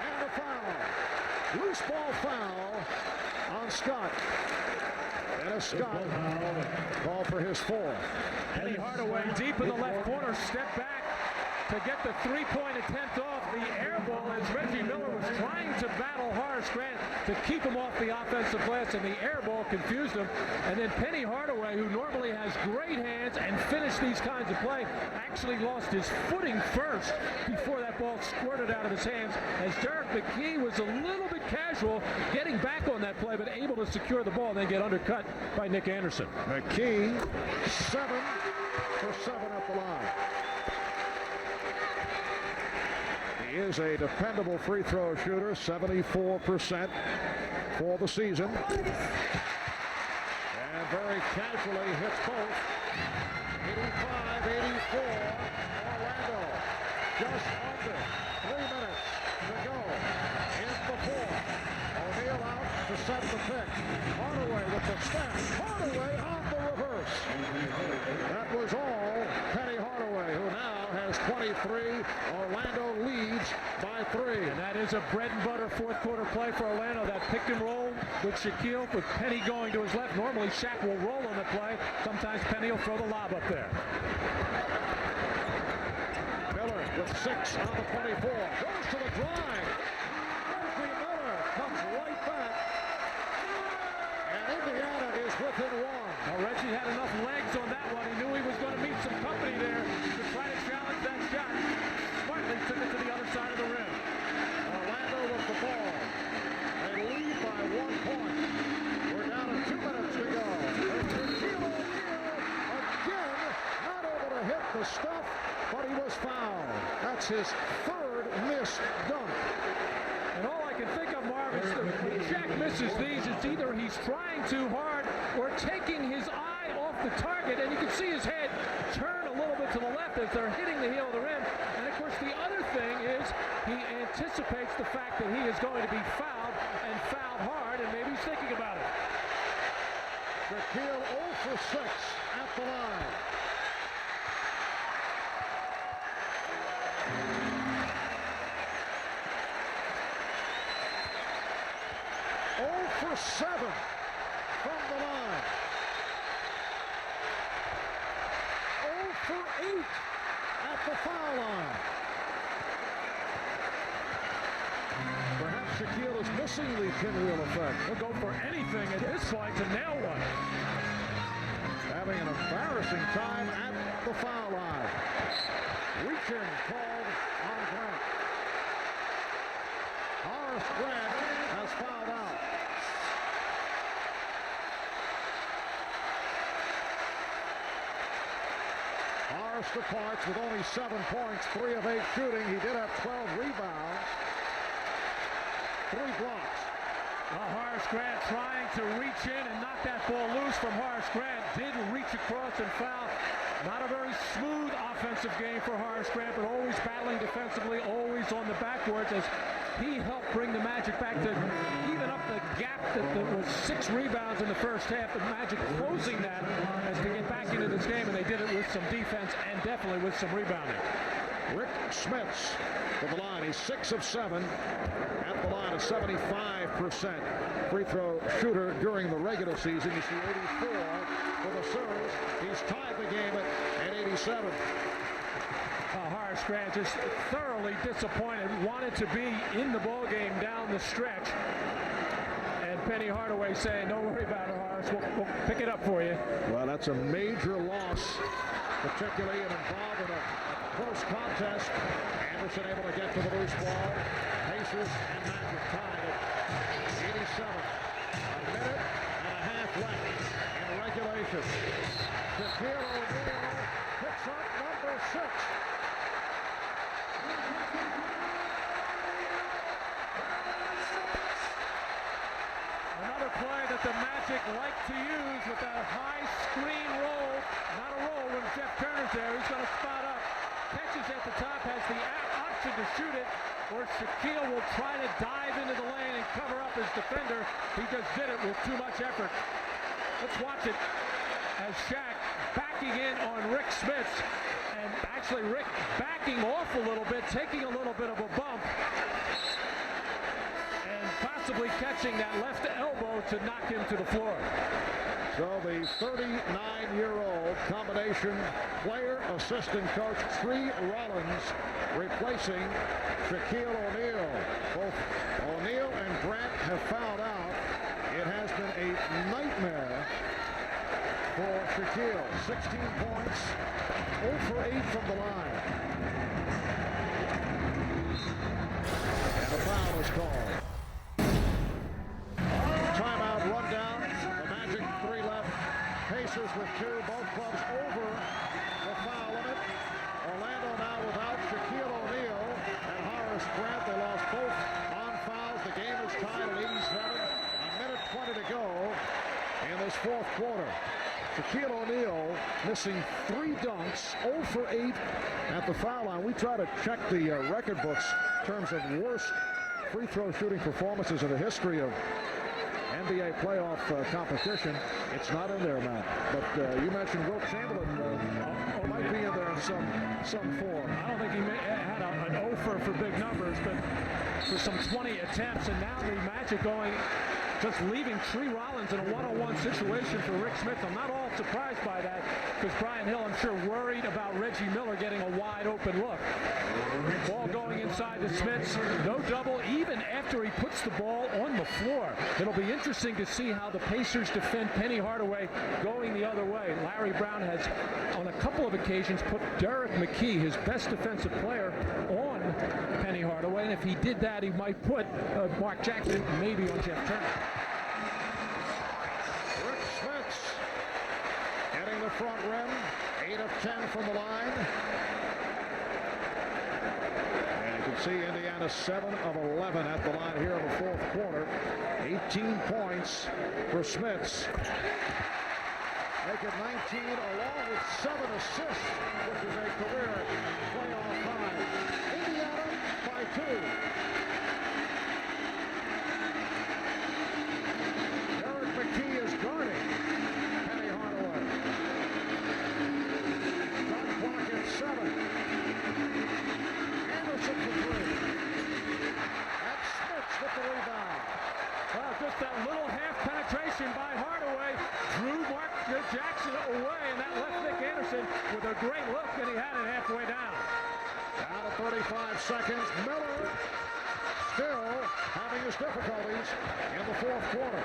And a foul. Loose ball foul on Scott. Dennis Scott called for his 4th. Penny Hardaway deep in the left corner, step back to get the 3-point attempt off. The air ball as Reggie Miller was trying to battle Horace Grant to keep him off the offensive glass, and the air ball confused him. And then Penny Hardaway, who normally has great hands and finish these kinds of play, actually lost his footing first before that ball squirted out of his hands, as Derek McKee was a little bit casual getting back on that play, but able to secure the ball and then get undercut by Nick Anderson. McKee 7 for 7 at the line. He is a dependable free throw shooter, 74% for the season. And very casually hits both. 85-84, Orlando. just under 3 minutes to go in the fourth. O'Neal out to set the pick. Hardaway with the step. Hardaway on the reverse. That was all Penny Hardaway, who now has 23. Orlando leads by 3. And that is a bread and butter fourth quarter play for Orlando. That pick and roll with Shaquille, with Penny going to his left. Normally Shaq will roll on the play. Sometimes Penny will throw the lob up there. Miller with 6 on the 24. Goes to the drive. Reggie Miller comes right back. And Indiana is within 1. Now Reggie had enough legs on that one. He knew he was going to meet some company there to try to challenge that shot. Smartly took it to the other side of the rim. Orlando with the ball. They lead by 1 point. We're down to 2 minutes to go. And Shaquille O'Neal again not able to hit the stuff, but he was fouled. That's his 3rd missed dunk. And all I can think of, Marv, is that when Shaq misses these, it's either he's trying too hard or taking his eye off the target, and you can see his head turn a little bit to the left as they're hitting the heel of the rim. And of course, the other thing is he anticipates the fact that he is going to be fouled, and fouled hard, and maybe he's thinking about it. Shaquille 0 for 6 at the line. For 7 from the line. 0 for 8 at the foul line. Perhaps Shaquille is missing the pinwheel effect. He'll go for anything at this point to nail one. Having an embarrassing time at the foul line. Reaching called on Grant. Horace Grant has fouled out. Horace departs with only 7 points, 3 of 8 shooting. He did have 12 rebounds, 3 blocks. Horace Grant trying to reach in and knock that ball loose from Horace Grant. Did reach across and foul. Not a very smooth offensive game for Horace Grant, but always battling defensively, always on the backboards as he helped bring the Magic back to even up the gap that was 6 rebounds in the first half. The Magic closing that as they get back into this game, and they did it with some defense and definitely with some rebounding. Rick Smits to the line. He's 6 of 7 at the line, a 75% free throw shooter during the regular season. You see 84 for the series. He's tied the game at 87. Horace Grant just thoroughly disappointed, wanted to be in the ball game down the stretch. And Penny Hardaway saying, don't worry about it, Horace, we'll pick it up for you. Well, that's a major loss, particularly involved in a close contest. Anderson able to get to the loose ball. Pacers and Magic tied at 87. A minute and a half left in regulation. Shaquille O'Neal picks up number 6. Another play that the Magic like to use with that high screen roll. Not a roll when Jeff Turner's there. He's going to spot up. Catches at the top, has the option to shoot it, or Shaquille will try to dive into the lane and cover up his defender. He just did it with too much effort. Let's watch it as Shaq backing in on Rick Smits, and actually Rick backing off a little bit, taking a little bit of a bump, and possibly catching that left elbow to knock him to the floor. So the 39-year-old combination player, assistant coach, Tree Rollins, replacing Shaquille O'Neal. Both O'Neal and Grant have fouled out. It has been a nightmare for Shaquille. 16 points, 0 for 8 from the line. And a foul is called. Timeout rundown. The Magic 3 left. Pacers with 2. Both clubs over the foul limit. Orlando now without Shaquille O'Neal and Horace Grant. They lost both on fouls. The game is tied at 87. A minute 20 to go in this fourth quarter. Shaquille O'Neal missing 3 dunks, 0 for 8 at the foul line. We try to check the record books in terms of worst free throw shooting performances in the history of NBA playoff competition. It's not in there, Matt. But you mentioned Wilt Chamberlain might be in there in some form. I don't think he had an 0 for big numbers, but for some 20 attempts, and now the Magic going, just leaving Tree Rollins in a one-on-one situation for Rick Smith. I'm not all surprised by that, because Brian Hill, I'm sure, worried about Reggie Miller getting a wide open look. Ball going inside the Smiths. No double, even after he puts the ball on the floor. It'll be interesting to see how the Pacers defend Penny Hardaway going the other way. Larry Brown has, on a couple of occasions, put Derek McKee, his best defensive player, on Penny Hardaway. And if he did that, he might put Mark Jackson maybe on Jeff Turner. Rick Smiths getting the front rim. 8 of 10 from the line. And you can see Indiana 7 of 11 at the line here in the fourth quarter. 18 points for Smiths. Make it 19 along with 7 assists, which is a career playoff high. Indiana by 2. Derek McKee is guarding Penny Hardaway. Shot clock at 7. Anderson for 3. That's Smiths with the rebound. Well, just that little half penetration by Hardaway drew Mark Jackson away, and that left Nick Anderson with a great look, and he had it halfway down. Down to 35 seconds. Miller still having his difficulties in the fourth quarter.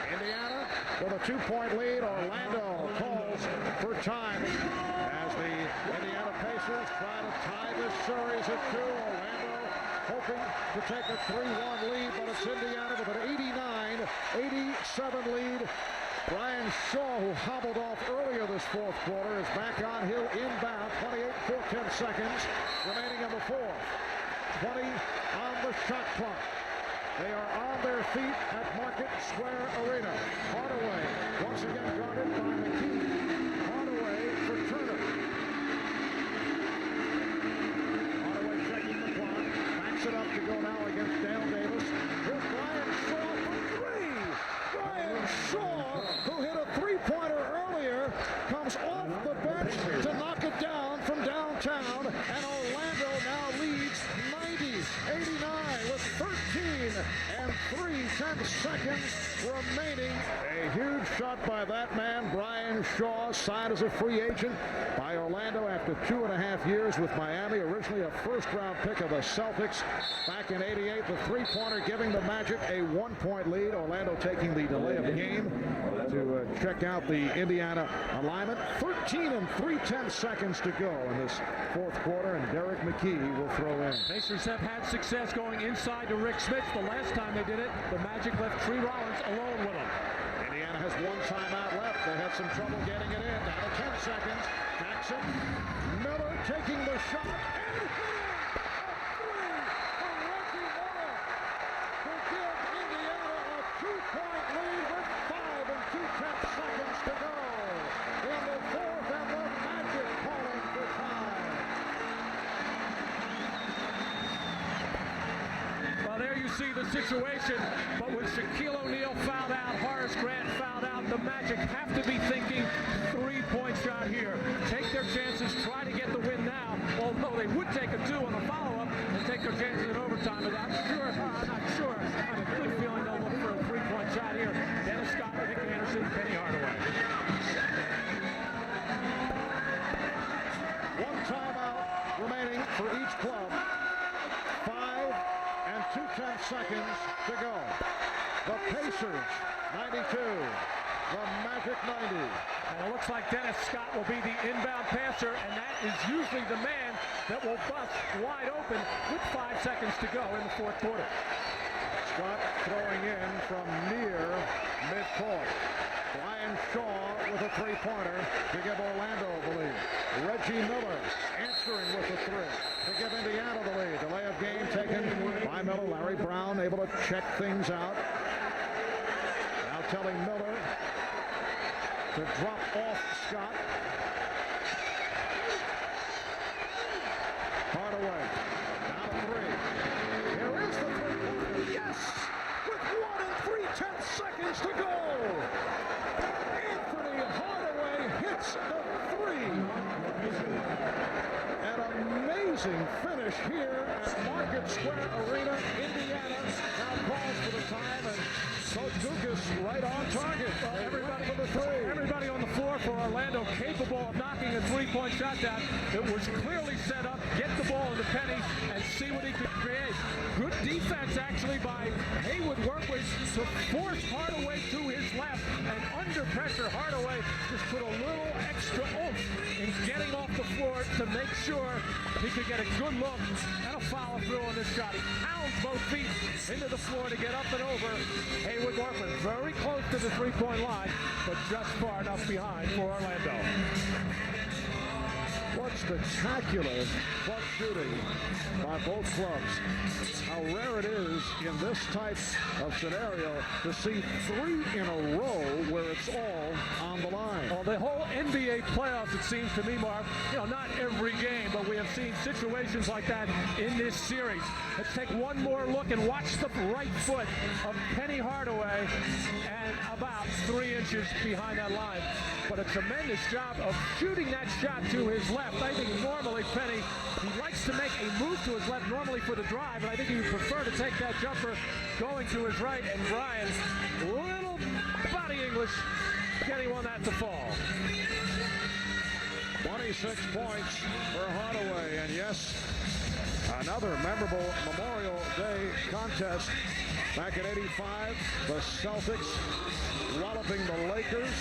Indiana with a 2-point lead. Orlando calls for time as the Indiana Pacers try to tie this series at 2. Orlando hoping to take a 3-1 lead, but it's Indiana with an 89-87 lead. Brian Shaw, who hobbled off earlier this fourth quarter, is back on. He'll inbound. 28-10 seconds remaining in the fourth. 20 on the shot clock. They are on their feet at Market Square Arena. Hardaway once again guarded by McKee. Hardaway for Turner. Hardaway checking the clock. Backs it up to go now against Dale Davis. Here's Brian Shaw for 3. Brian Shaw, who hit a 3-pointer earlier, comes off the bench to knock it down from downtown, and Orlando now leads 90-89 with 13 and 3/10 seconds remaining. A huge shot by that man, Brian Shaw, signed as a free agent by Orlando after 2.5 years with Miami. Originally a first-round pick of the Celtics back in '88. The 3-pointer giving the Magic a 1-point lead. Orlando taking the delay of the game to check out the Indiana alignment. 13 and 3/10 seconds to go in this fourth quarter, and Derek McKee will throw in. Pacers have had success going inside to Rick Smith. The last time they did it, the Magic left Tree Rollins alone with him. Indiana has 1 timeout left. They had some trouble getting it in. Down to 10 seconds. Jackson, Miller taking the shot, and a 3 from Reggie Miller to give Indiana a 2-point lead with 5 and 2/10 seconds to go in the fourth, and the Magic calling for time. Well, there you see the situation, but with Shaquille O'Neal fouled out, Horace Grant fouled out, the Magic have to be thinking 3-point shot here. Take their chances, try to get the win now, although they would take a 2 on the follow-up and take their chances in overtime. But I'm not sure. I have a good feeling they'll look for a 3-point shot here. Dennis Scott, Nick Anderson, Penny Hardaway. 1 timeout remaining for each club. 5 and 2/10 seconds to go. The Pacers 92, the Magic 90. And it looks like Dennis Scott will be the inbound passer, and that is usually the man that will bust wide open with 5 seconds to go in the fourth quarter. Scott throwing in from near midcourt. Brian Shaw with a 3-pointer to give Orlando the lead. Reggie Miller answering with a 3 to give Indiana the lead. Delay of game taken by Miller. Larry Brown able to check things out. Now telling Miller to drop off Scott. Hardaway, down 3. Here is the three-pointer. Yes! With 1 3/10 to go. Anthony Hardaway hits the 3. An amazing finish here at Market Square Arena, Indiana. Now calls for the time, and Coach Dukas right on target. Well, everybody on the floor for Orlando capable of knocking a three-point shot down. It was clearly set up. Get the ball into Penny and see what he could create. Good defense actually by Haywood Workwish to force Hardaway to his left, and under pressure Hardaway just put a little extra oomph in getting off the floor to make sure he could get a good look and a follow through on this shot. He pounds both feet into the floor to get up and over Haywood Workwish. Very close to the three-point line, but just far enough behind for Orlando. What spectacular clutch shooting by both clubs. How rare it is in this type of scenario to see 3 in a row where it's all on the line. Well, the whole NBA playoffs, it seems to me, Mark, not every game, but we have seen situations like that in this series. Let's take one more look and watch the right foot of Penny Hardaway, and about 3 inches behind that line. But a tremendous job of shooting that shot to his left. I think normally Penny, he likes to make a move to his left normally for the drive, and I think he would prefer to take that jumper going to his right, and Brian, little body English, getting on that to fall. 26 points for Hardaway, and yes, another memorable Memorial Day contest. Back in '85, the Celtics walloping the Lakers.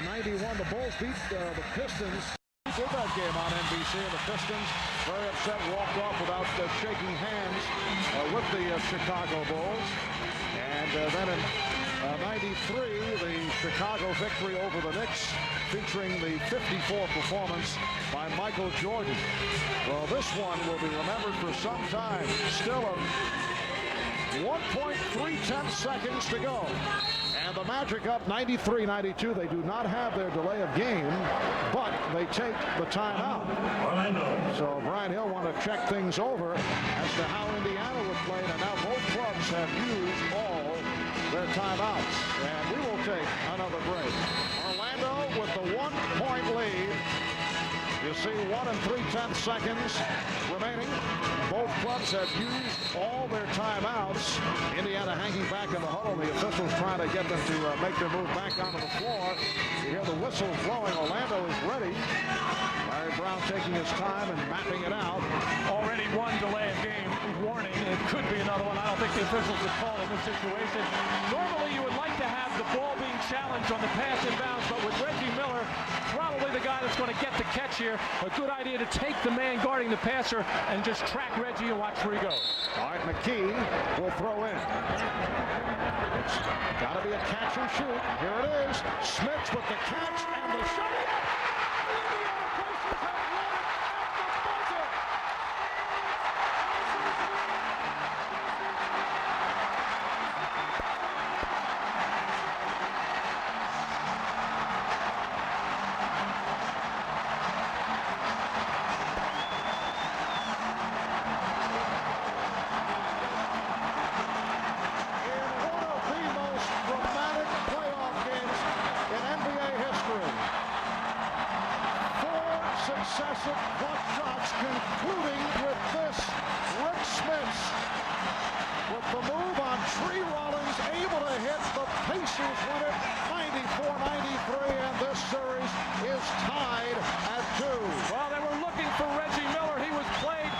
91, the Bulls beat the Pistons. We did that game on NBC, and the Pistons, very upset, walked off without shaking hands with the Chicago Bulls. And then in '93, the Chicago victory over the Knicks, featuring the 54 performance by Michael Jordan. Well, this one will be remembered for some time. Still 1.3 to go. And the Magic up 93-92. They do not have their delay of game, but they take the timeout. So Brian Hill want to check things over as to how Indiana would play. And now both clubs have used all their timeouts. And we will take another break. Orlando with the 1-point lead. You see 1 3/10 remaining. Both clubs have used all their timeouts. Indiana hanging back in the huddle. The officials trying to get them to make their move back onto the floor. You hear the whistles blowing. Orlando is ready. Larry Brown taking his time and mapping it out. Already one delay of game warning. It could be another one. I don't think the officials would call in this situation. Normally you would like to have the ball being challenged on the pass inbounds, but with Reggie Miller, probably the guy that's going to get the catch here. A good idea to take the man guarding the passer and just track Reggie and watch where he goes. All right, McKee will throw in. It's got to be a catch and shoot. Here it is. Smith with the catch and the shot. Successive clutch shots, concluding with this. Rick Smith with the move on Tree Rollins, able to hit. The Pacers win it 94-93, and this series is tied at 2. Well, they were looking for Reggie Miller. He was played